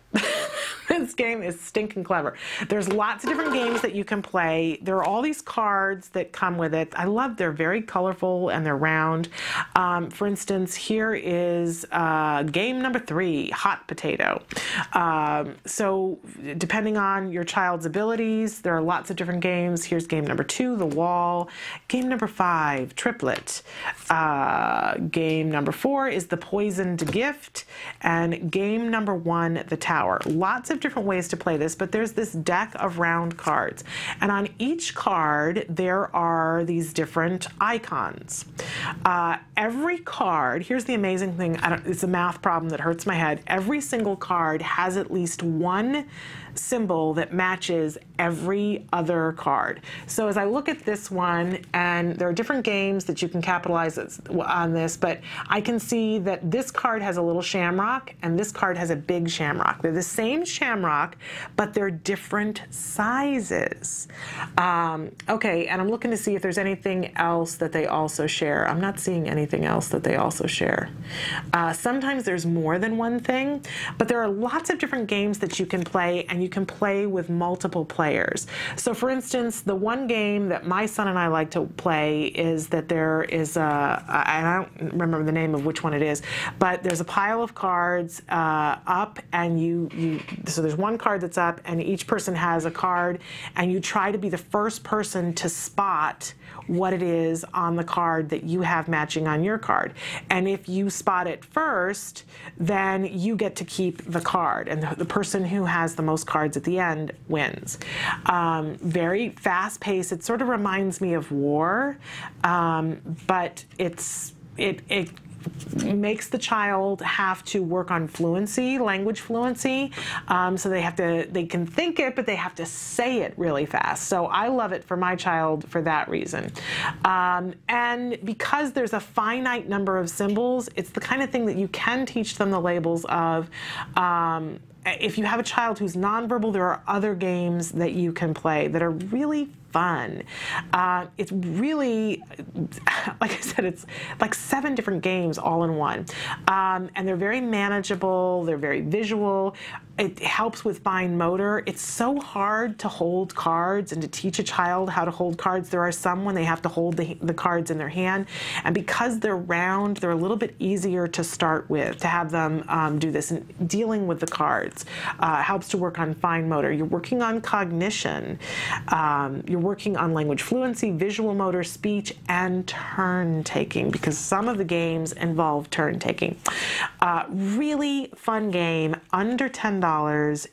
This game is stinking clever. There's lots of different games that you can play. There are all these cards that come with it. I love they're very colorful and they're round. For instance, here is game number 3, Hot Potato. So depending on your child's abilities, there are lots of different games. Here's game number 2, The Wall. Game number 5, Triplet. Game number 4 is The Poisoned Gift. And game number 1, The Tower. Lots of different ways to play this, but there's this deck of round cards. And on each card, there are these different icons. Every card, here's the amazing thing, it's a math problem that hurts my head. Every single card has at least one symbol that matches every other card. So as I look at this one, and there are different games that you can capitalize on this, but I can see that this card has a little shamrock and this card has a big shamrock. They're the same shamrock, but they're different sizes. Okay, and I'm looking to see if there's anything else that they also share. I'm not seeing anything else that they also share. Sometimes there's more than one thing, but there are lots of different games that you can play, and you can play with multiple players. So for instance, the one game that my son and I like to play is that there is and I don't remember the name of which one it is, but there's a pile of cards up, and so there's one card that's up, and each person has a card, and you try to be the first person to spot what it is on the card that you have matching on your card. And if you spot it first, then you get to keep the card, and the person who has the most cards at the end wins. Very fast paced. It sort of reminds me of War, but it makes the child have to work on fluency, language fluency. So they can think it, but they have to say it really fast. So I love it for my child for that reason. And because there's a finite number of symbols, it's the kind of thing that you can teach them the labels of. If you have a child who's nonverbal, there are other games that you can play that are really fun. It's really, like I said, it's like 7 different games all in one. And they're very manageable, they're very visual. It helps with fine motor. It's so hard to hold cards and to teach a child how to hold cards. There are some when they have to hold the cards in their hand. And because they're round, they're a little bit easier to start with, to have them do this. And dealing with the cards helps to work on fine motor. You're working on cognition. You're working on language fluency, visual motor, speech, and turn taking, because some of the games involve turn taking. Really fun game, under $10.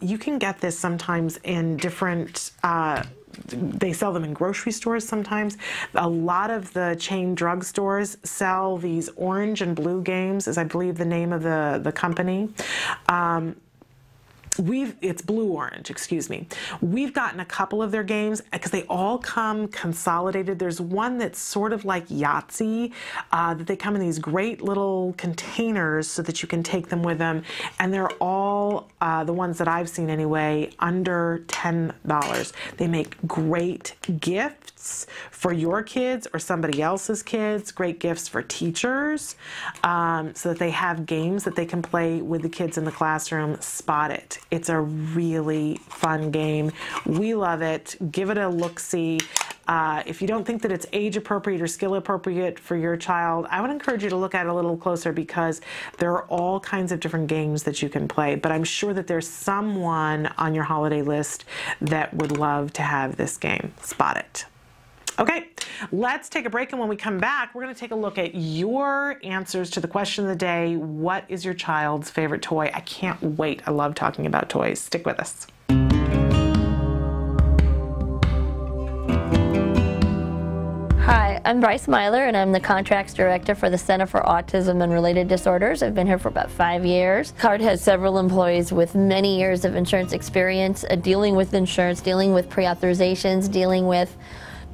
You can get this sometimes in different they sell them in grocery stores sometimes. A lot of the chain drugstores sell these orange and blue games, is I believe the name of the company. it's blue-orange, excuse me. We've gotten a couple of their games because they all come consolidated. There's one that's sort of like Yahtzee, that they come in these great little containers so that you can take them with them. And they're all, the ones that I've seen anyway, under $10. They make great gifts for your kids or somebody else's kids, great gifts for teachers, so that they have games that they can play with the kids in the classroom. Spot It. It's a really fun game. We love it. Give it a look-see. If you don't think that it's age appropriate or skill appropriate for your child, I would encourage you to look at it a little closer because there are all kinds of different games that you can play. But I'm sure that there's someone on your holiday list that would love to have this game. Spot It. Okay, let's take a break, and when we come back, we're going to take a look at your answers to the question of the day. What is your child's favorite toy? I can't wait. I love talking about toys. Stick with us. Hi, I'm Bryce Myler, and I'm the Contracts Director for the Center for Autism and Related Disorders. I've been here for about 5 years. CARD has several employees with many years of insurance experience, dealing with insurance, dealing with pre-authorizations, dealing with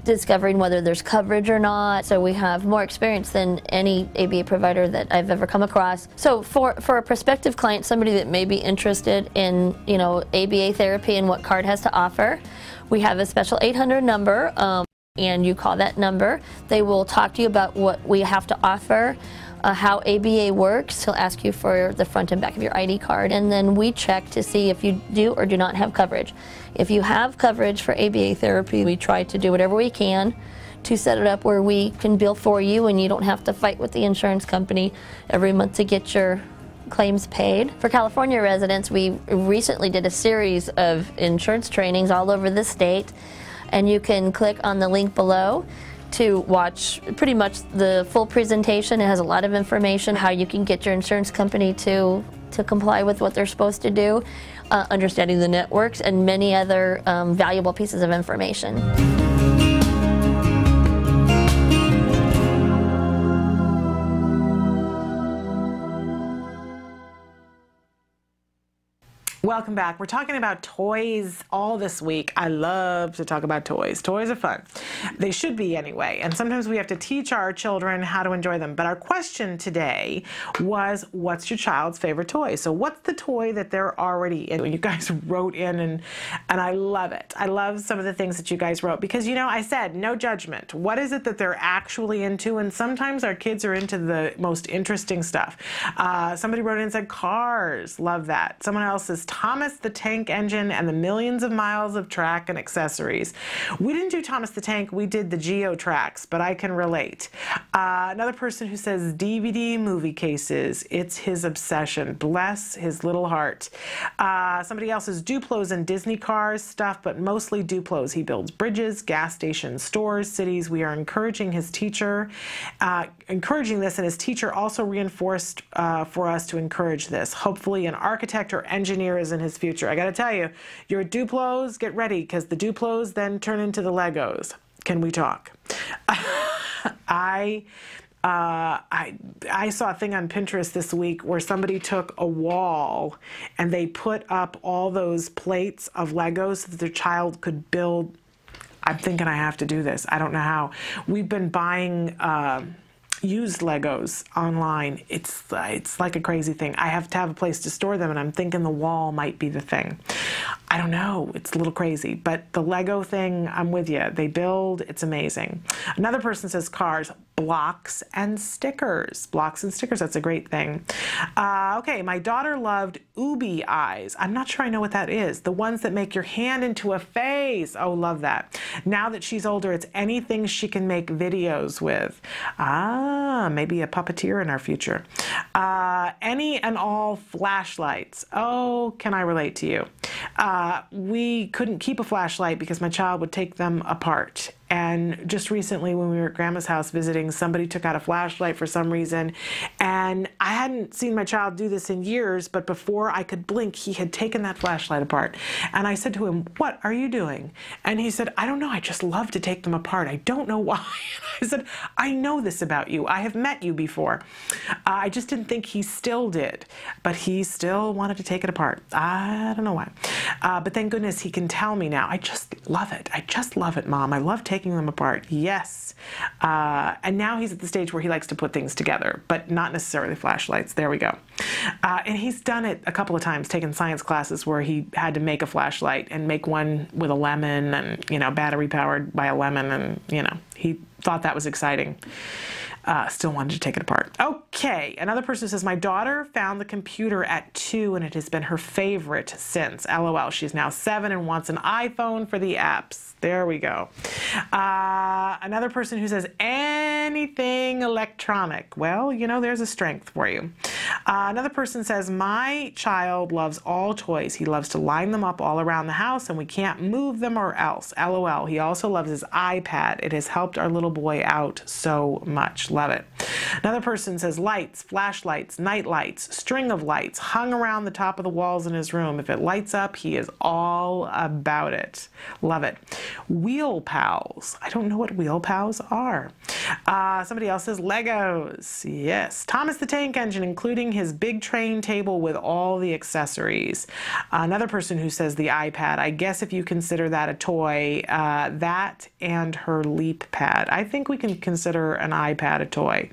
discovering whether there's coverage or not. So we have more experience than any ABA provider that I've ever come across. So for a prospective client, somebody that may be interested in, ABA therapy and what CARD has to offer, we have a special 800 number, and you call that number. They will talk to you about what we have to offer, how ABA works. He'll ask you for the front and back of your ID card, and then we check to see if you do or do not have coverage. If you have coverage for ABA therapy, we try to do whatever we can to set it up where we can bill for you and you don't have to fight with the insurance company every month to get your claims paid. For California residents, we recently did a series of insurance trainings all over the state, and you can click on the link below to watch pretty much the full presentation. It has a lot of information, how you can get your insurance company to comply with what they're supposed to do, understanding the networks, and many other valuable pieces of information. Welcome back. We're talking about toys all this week. I love to talk about toys. Toys are fun. They should be anyway. And sometimes we have to teach our children how to enjoy them. But our question today was, what's your child's favorite toy? So what's the toy that they're already into? You guys wrote in, and I love it. I love some of the things that you guys wrote because, I said no judgment. What is it that they're actually into? And sometimes our kids are into the most interesting stuff. Somebody wrote in and said cars. Love that. Someone else says Thomas the Tank Engine and the millions of miles of track and accessories. We didn't do Thomas the Tank, we did the Geo tracks, but I can relate. Another person who says DVD movie cases. It's his obsession. Bless his little heart. Somebody else says Duplos and Disney cars stuff, but mostly Duplos. He builds bridges, gas stations, stores, cities. We are encouraging this, and his teacher also reinforced for us to encourage this. Hopefully an architect or engineer is in his future. I got to tell you, your Duplos, get ready, because the Duplos then turn into the Legos. Can we talk? I saw a thing on Pinterest this week where somebody took a wall and they put up all those plates of Legos so that their child could build. I'm thinking I have to do this. I don't know how. We've been buying used Legos online. It's like a crazy thing. I have to have a place to store them, and I'm thinking the wall might be the thing. I don't know. It's a little crazy, but the Lego thing, I'm with you. They build. It's amazing. Another person says cars, blocks and stickers. Blocks and stickers. That's a great thing. Okay, my daughter loved Ubi eyes. I'm not sure I know what that is. The ones that make your hand into a face. Oh, love that. Now that she's older, it's anything she can make videos with. Maybe a puppeteer in our future. Any and all flashlights. Oh, can I relate to you? We couldn't keep a flashlight because my child would take them apart. And just recently when we were at Grandma's house visiting, somebody took out a flashlight for some reason. And I hadn't seen my child do this in years, but before I could blink, he had taken that flashlight apart. And I said to him, "What are you doing?" And he said, "I don't know, I just love to take them apart. I don't know why." I said, "I know this about you. I have met you before." I just didn't think he still did, but he still wanted to take it apart. I don't know why. But thank goodness he can tell me now. "I just love it. I just love it, Mom. I love taking them apart." Yes. And now he's at the stage where he likes to put things together, but not necessarily flashlights. There we go. And he's done it a couple of times, taken science classes where he had to make a flashlight and make one with a lemon and, you know, battery powered by a lemon. And, you know, he thought that was exciting. Still wanted to take it apart. Okay, another person says, "My daughter found the computer at 2 and it has been her favorite since. LOL, she's now 7 and wants an iPhone for the apps." There we go. Another person who says, "Anything electronic." Well, you know, there's a strength for you. Another person says, "My child loves all toys. He loves to line them up all around the house and we can't move them or else. LOL. He also loves his iPad. It has helped our little boy out so much. Love it." Another person says, "Lights, flashlights, night lights, string of lights hung around the top of the walls in his room. If it lights up, he is all about it." Love it. Wheel pals. I don't know what wheel pals are. Somebody else says Legos. Yes. Thomas the Tank Engine, including his big train table with all the accessories. Another person who says the iPad. I guess if you consider that a toy, that and her Leap Pad. I think we can consider an iPad a toy.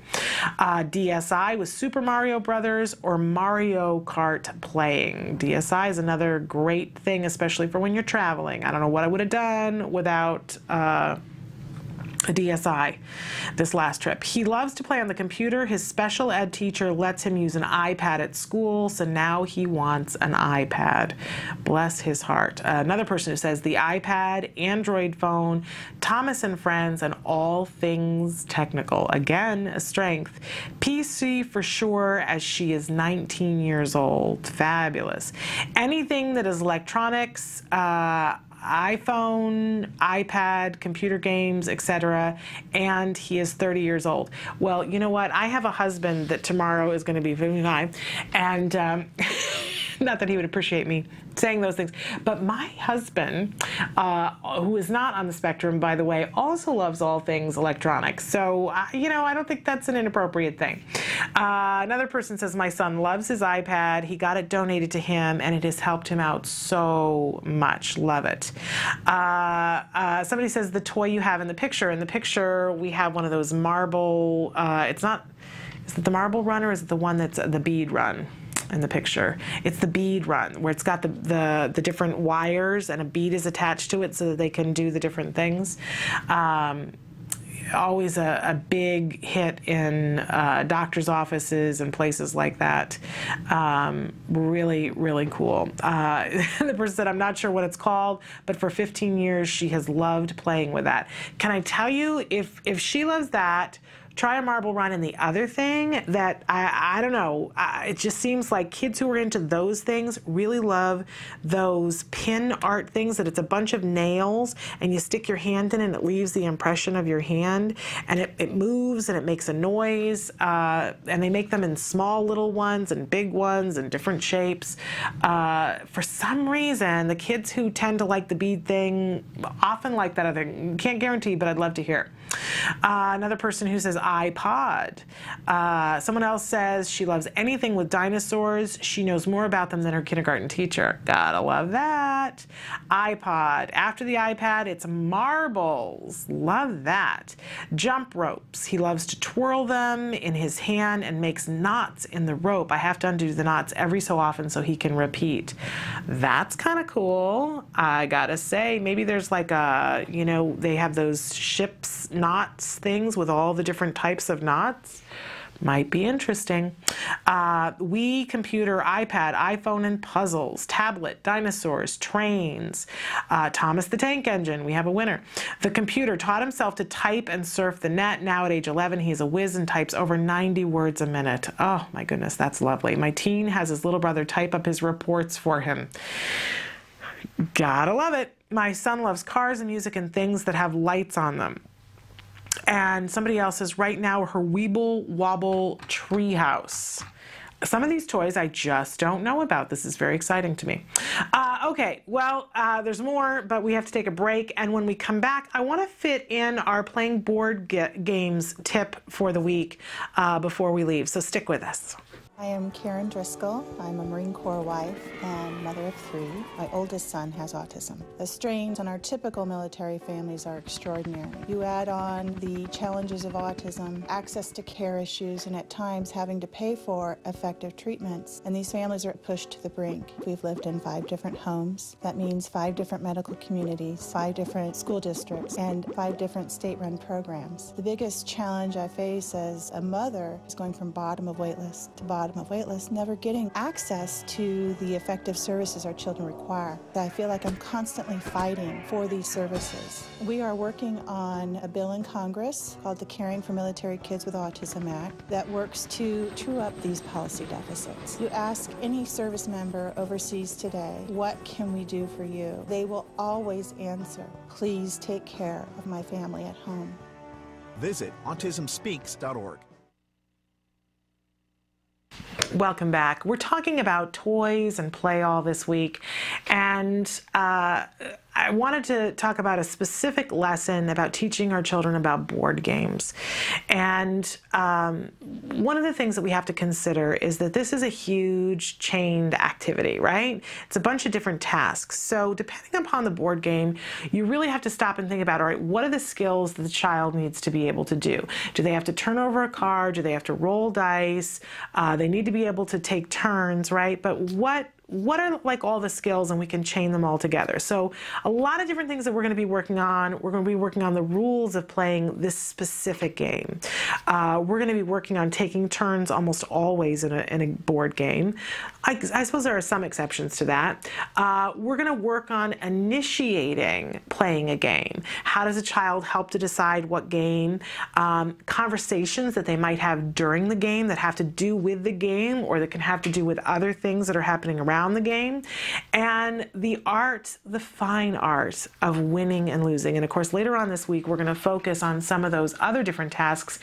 DSI with Super Mario Brothers or Mario Kart playing. DSI is another great thing, especially for when you're traveling. I don't know what I would have done without a DSI this last trip. He loves to play on the computer. His special ed teacher lets him use an iPad at school, so now he wants an iPad. Bless his heart. Another person who says the iPad, Android phone, Thomas and Friends, and all things technical. Again, a strength. PC for sure, as she is 19 years old. Fabulous. Anything that is electronics, iPhone, iPad, computer games, etc., and he is 30 years old. Well, you know what? I have a husband that tomorrow is going to be 59, and not that he would appreciate me saying those things, but my husband, who is not on the spectrum, by the way, also loves all things electronics. So, you know, I don't think that's an inappropriate thing. Another person says, "My son loves his iPad. He got it donated to him, and it has helped him out so much. Love it." Somebody says, "The toy you have in the picture." In the picture, we have one of those marble, it's not, is it the marble run or is it the one that's the bead run? In the picture, it's the bead run where it's got the different wires and a bead is attached to it so that they can do the different things. Always a big hit in doctor's offices and places like that. Really, really cool. The person said, "I'm not sure what it's called, but for 15 years she has loved playing with that." Can I tell you, if she loves that, try a marble run. And the other thing that I don't know, it just seems like kids who are into those things really love those pin art things that it's a bunch of nails and you stick your hand in and it leaves the impression of your hand and it moves and it makes a noise, and they make them in small little ones and big ones and different shapes. For some reason, the kids who tend to like the bead thing often like that other. Can't guarantee, but I'd love to hear. Another person who says iPod. Someone else says she loves anything with dinosaurs. She knows more about them than her kindergarten teacher. Gotta love that. iPod. After the iPad, it's marbles. Love that. Jump ropes. He loves to twirl them in his hand and makes knots in the rope. I have to undo the knots every so often so he can repeat. That's kind of cool. I gotta say, maybe there's like a, you know, they have those ships knots things with all the different types of knots. Might be interesting. Wii, computer, iPad, iPhone, and puzzles. Tablet, dinosaurs, trains. Thomas the Tank Engine. We have a winner. The computer taught himself to type and surf the net. Now at age 11, he's a whiz and types over 90 words a minute. Oh my goodness, that's lovely. My teen has his little brother type up his reports for him. Gotta love it. my son loves cars and music and things that have lights on them. And somebody else says, right now, her Weeble Wobble treehouse. Some of these toys I just don't know about. This is very exciting to me. Okay, well, there's more, but we have to take a break. And when we come back, I want to fit in our playing board games tip for the week before we leave. So stick with us. I am Karen Driscoll. I'm a Marine Corps wife and mother of 3. My oldest son has autism. The strains on our typical military families are extraordinary. You add on the challenges of autism, access to care issues, and at times having to pay for effective treatments, and these families are pushed to the brink. We've lived in 5 different homes. That means 5 different medical communities, 5 different school districts, and 5 different state-run programs. The biggest challenge I face as a mother is going from bottom of wait list to bottom of wait list, never getting access to the effective services our children require. I feel like I'm constantly fighting for these services. We are working on a bill in Congress called the Caring for Military Kids with Autism Act that works to true up these policy deficits. You ask any service member overseas today, what can we do for you? They will always answer, please take care of my family at home. Visit autismspeaks.org. Welcome back. We're talking about toys and play all this week, and I wanted to talk about a specific lesson about teaching our children about board games. And one of the things that we have to consider is that this is a huge chained activity, right? It's a bunch of different tasks. So depending upon the board game, you really have to stop and think about, all right, what are the skills that the child needs to be able to do? Do they have to turn over a card? Do they have to roll dice? They need to be able to take turns, right? But what are like all the skills, and we can chain them all together. So a lot of different things that we're going to be working on. We're going to be working on the rules of playing this specific game. We're going to be working on taking turns almost always in a board game. I suppose there are some exceptions to that. We're going to work on initiating playing a game. How does a child help to decide what game? Conversations that they might have during the game that have to do with the game, or that can have to do with other things that are happening around the game, and the art, the fine art of winning and losing. And of course, later on this week, we're going to focus on some of those other different tasks.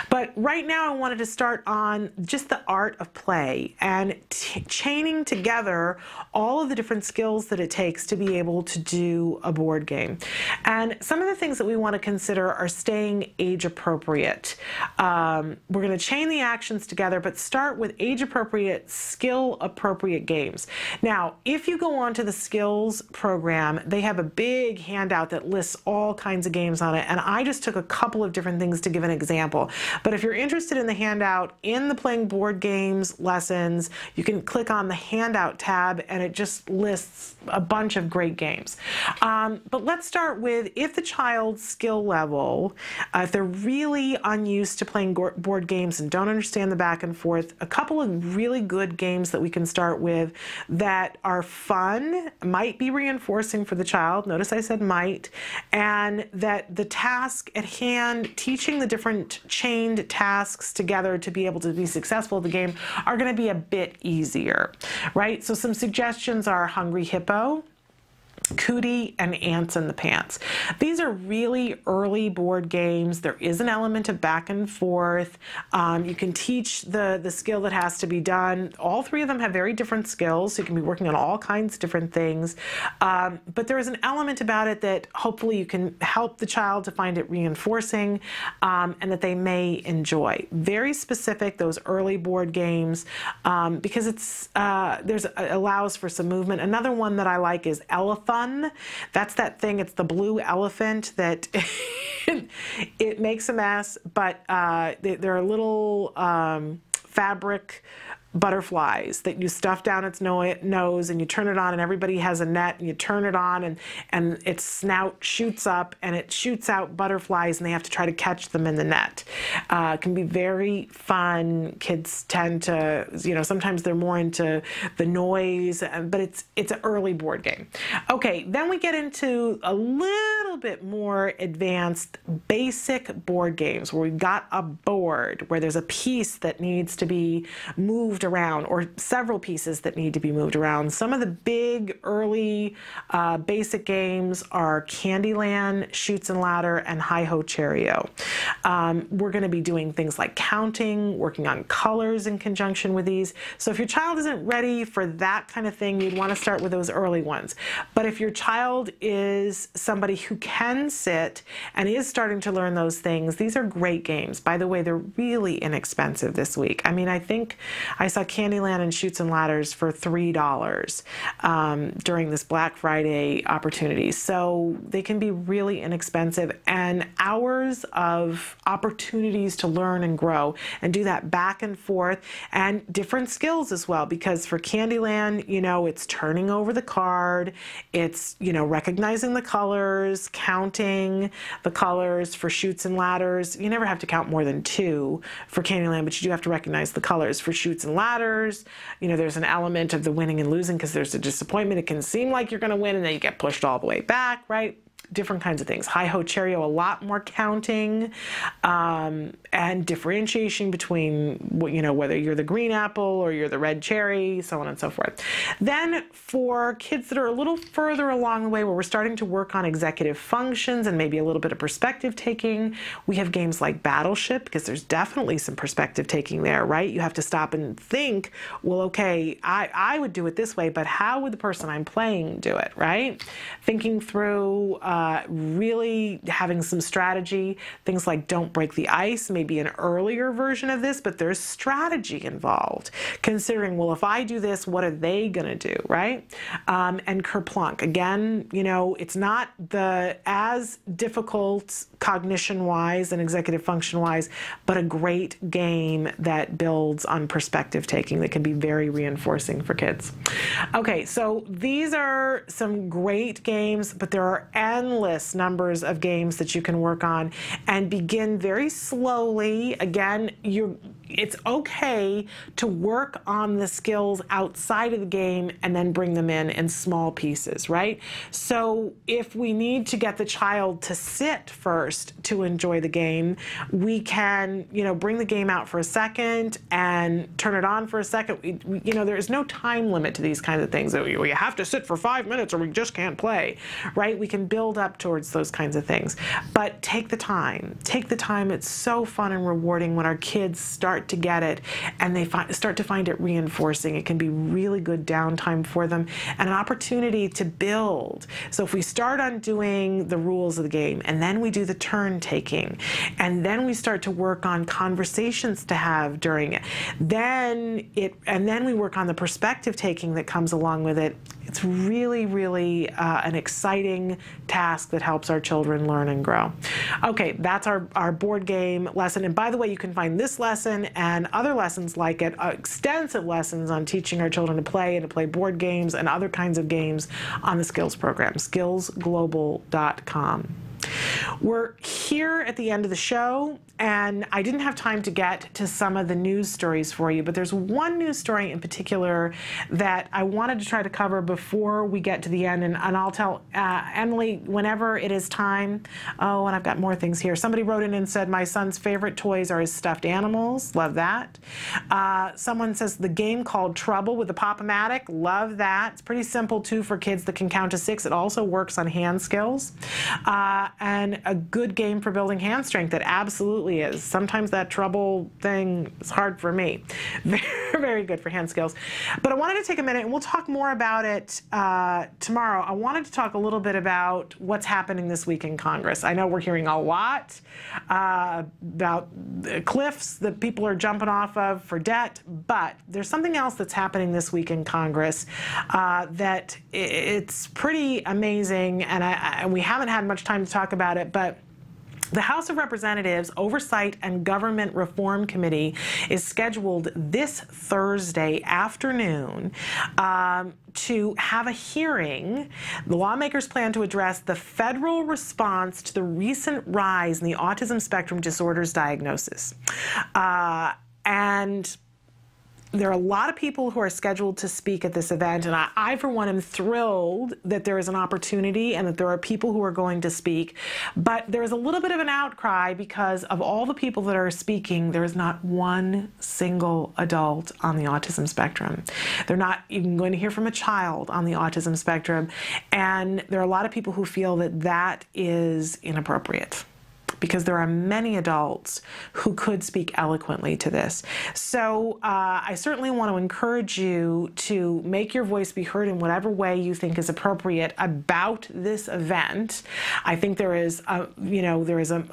But right now, I wanted to start on just the art of play and chaining together all of the different skills that it takes to be able to do a board game. And some of the things that we want to consider are staying age appropriate. We're going to chain the actions together, but start with age appropriate, skill appropriate games. Now, if you go on to the skills program, they have a big handout that lists all kinds of games on it, and I just took a couple of different things to give an example. But if you're interested in the handout in the playing board games lessons, you can click on the handout tab, and it just lists a bunch of great games. But let's start with, if the child's skill level, if they're really unused to playing board games and don't understand the back and forth, a couple of really good games that we can start with that are fun, might be reinforcing for the child, notice I said might, and that the task at hand, teaching the different chained tasks together to be able to be successful at the game, are going to be a bit easier, right? So some suggestions are Hungry Hippo, Cootie, and Ants in the Pants. These are really early board games. There is an element of back and forth. You can teach the skill that has to be done. All 3 of them have very different skills, so you can be working on all kinds of different things. But there is an element about it that hopefully you can help the child to find it reinforcing, and that they may enjoy. Very specific, those early board games, because it's allows for some movement. Another one that I like is Elephant. That's that thing, it's the blue elephant that it makes a mess, but there are little fabric butterflies that you stuff down its nose, and you turn it on, and everybody has a net, and you turn it on, and its snout shoots up, and it shoots out butterflies, and they have to try to catch them in the net. It can be very fun. Kids tend to, sometimes they're more into the noise, but it's an early board game. Okay, then we get into a little bit more advanced basic board games where we've got a board, where there's a piece that needs to be moved moved around, or several pieces that need to be moved around. Some of the big early basic games are Candyland, Chutes and Ladder, and Hi-Ho Cherry-O. We're going to be doing things like counting, working on colors in conjunction with these. So if your child isn't ready for that kind of thing, you'd want to start with those early ones. But if your child is somebody who can sit and is starting to learn those things, these are great games. By the way, they're really inexpensive this week. I mean, I think I saw Candyland and Chutes and Ladders for $3 during this Black Friday opportunity. So they can be really inexpensive, and hours of opportunities to learn and grow and do that back and forth, and different skills as well, because for Candyland, you know, it's turning over the card, it's, you know, recognizing the colors, counting the colors. For Chutes and Ladders, you never have to count more than 2 for Candyland, but you do have to recognize the colors. For Chutes and Ladders, you know, there's an element of the winning and losing because there's a disappointment. It can seem like you're going to win and then you get pushed all the way back, right? Different kinds of things. Hi-Ho Cherry-O, a lot more counting and differentiation between, you know, whether you're the green apple or you're the red cherry, so on and so forth. Then for kids that are a little further along the way, where we're starting to work on executive functions and maybe a little bit of perspective taking, we have games like Battleship, because there's definitely some perspective taking there, right? You have to stop and think, well, okay, I would do it this way, but how would the person I'm playing do it, right? Thinking through really having some strategy. Things like Don't Break the Ice may be an earlier version of this, but there's strategy involved. Considering, well, if I do this, what are they going to do, right? And Kerplunk. Again, you know, it's not as difficult cognition-wise and executive function-wise, but a great game that builds on perspective taking that can be very reinforcing for kids. Okay, so these are some great games, but there are endless numbers of games that you can work on, and begin very slowly. Again, it's okay to work on the skills outside of the game and then bring them in small pieces, right? So if we need to get the child to sit first to enjoy the game, we can, you know, bring the game out for a second and turn it on for a second. You know, there is no time limit to these kinds of things. You have to sit for 5 minutes or we just can't play, right? We can build up towards those kinds of things. But take the time. Take the time. It's so fun and rewarding when our kids start to get it and they start to find it reinforcing. It can be really good downtime for them and an opportunity to build. So if we start on doing the rules of the game, and then we do the turn taking, and then we start to work on conversations to have during it, and then we work on the perspective taking that comes along with it, it's really, really an exciting task that helps our children learn and grow. Okay, that's our board game lesson. And by the way, you can find this lesson and other lessons like it, extensive lessons on teaching our children to play and to play board games and other kinds of games on the Skills program, skillsglobal.com. We're here at the end of the show, and I didn't have time to get to some of the news stories for you, but there's one news story in particular that I wanted to try to cover before we get to the end, and I'll tell Emily whenever it is time. Oh, and I've got more things here. Somebody wrote in and said, my son's favorite toys are his stuffed animals. Love that. Someone says the game called Trouble with the Pop-O-Matic. Love that. It's pretty simple, too, for kids that can count to 6. It also works on hand skills. And a good game for building hand strength. It absolutely is. Sometimes that Trouble thing is hard for me. Very, very good for hand skills. But I wanted to take a minute, and we'll talk more about it tomorrow. I wanted to talk a little bit about what's happening this week in Congress. I know we're hearing a lot about the cliffs that people are jumping off of for debt, but there's something else that's happening this week in Congress that it's pretty amazing, and we haven't had much time to talk about it, but the House of Representatives Oversight and Government Reform Committee is scheduled this Thursday afternoon to have a hearing. The lawmakers plan to address the federal response to the recent rise in the autism spectrum disorders diagnosis. And there are a lot of people who are scheduled to speak at this event, and I for one, am thrilled that there is an opportunity and that there are people who are going to speak. But there is a little bit of an outcry because of all the people that are speaking, there is not one single adult on the autism spectrum. They're not even going to hear from a child on the autism spectrum. And there are a lot of people who feel that that is inappropriate, because there are many adults who could speak eloquently to this. So I certainly want to encourage you to make your voice be heard in whatever way you think is appropriate about this event. I think there is a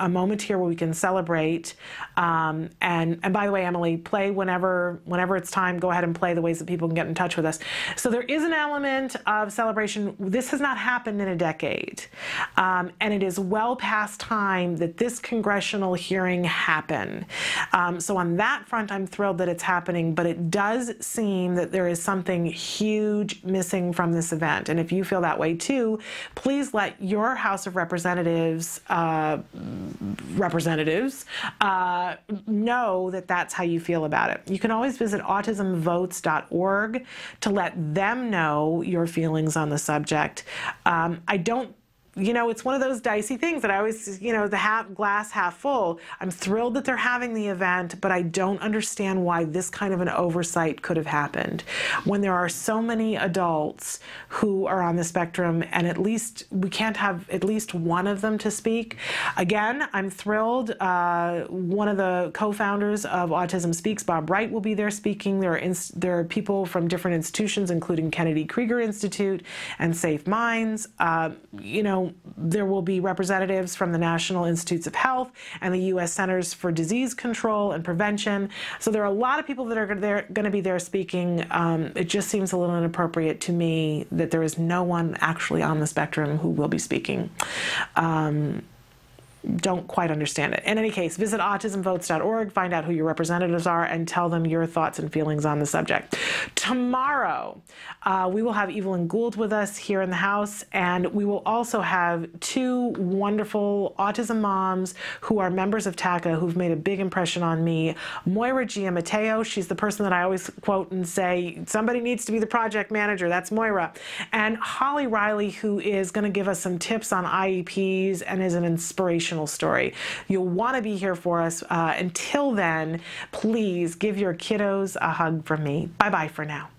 moment here where we can celebrate. And by the way, Emily, play whenever it's time. Go ahead and play the ways that people can get in touch with us. So there is an element of celebration. This has not happened in a decade, and it is well past time that this congressional hearing happen. So on that front, I'm thrilled that it's happening, but it does seem that there is something huge missing from this event. And if you feel that way too, please let your House of Representatives know that that's how you feel about it. You can always visit autismvotes.org to let them know your feelings on the subject. It's one of those dicey things that I always, the glass half full. I'm thrilled that they're having the event, but I don't understand why this kind of an oversight could have happened when there are so many adults who are on the spectrum, and we can't have at least one of them to speak. Again, I'm thrilled. One of the co-founders of Autism Speaks, Bob Wright, will be there speaking. There are people from different institutions, including Kennedy Krieger Institute and Safe Minds. There will be representatives from the National Institutes of Health and the U.S. Centers for Disease Control and Prevention. So there are a lot of people that are going to be there speaking. It just seems a little inappropriate to me that there is no one actually on the spectrum who will be speaking. Don't quite understand it. In any case, visit autismvotes.org, find out who your representatives are, and tell them your thoughts and feelings on the subject. Tomorrow, we will have Evelyn Gould with us here in the house, and we will also have two wonderful autism moms who are members of TACA who've made a big impression on me. Moira Giammatteo, she's the person that I always quote and say, somebody needs to be the project manager. That's Moira. And Holly Riley, who is going to give us some tips on IEPs and is an inspirational story. You'll want to be here for us. Until then, please give your kiddos a hug from me. Bye-bye for now.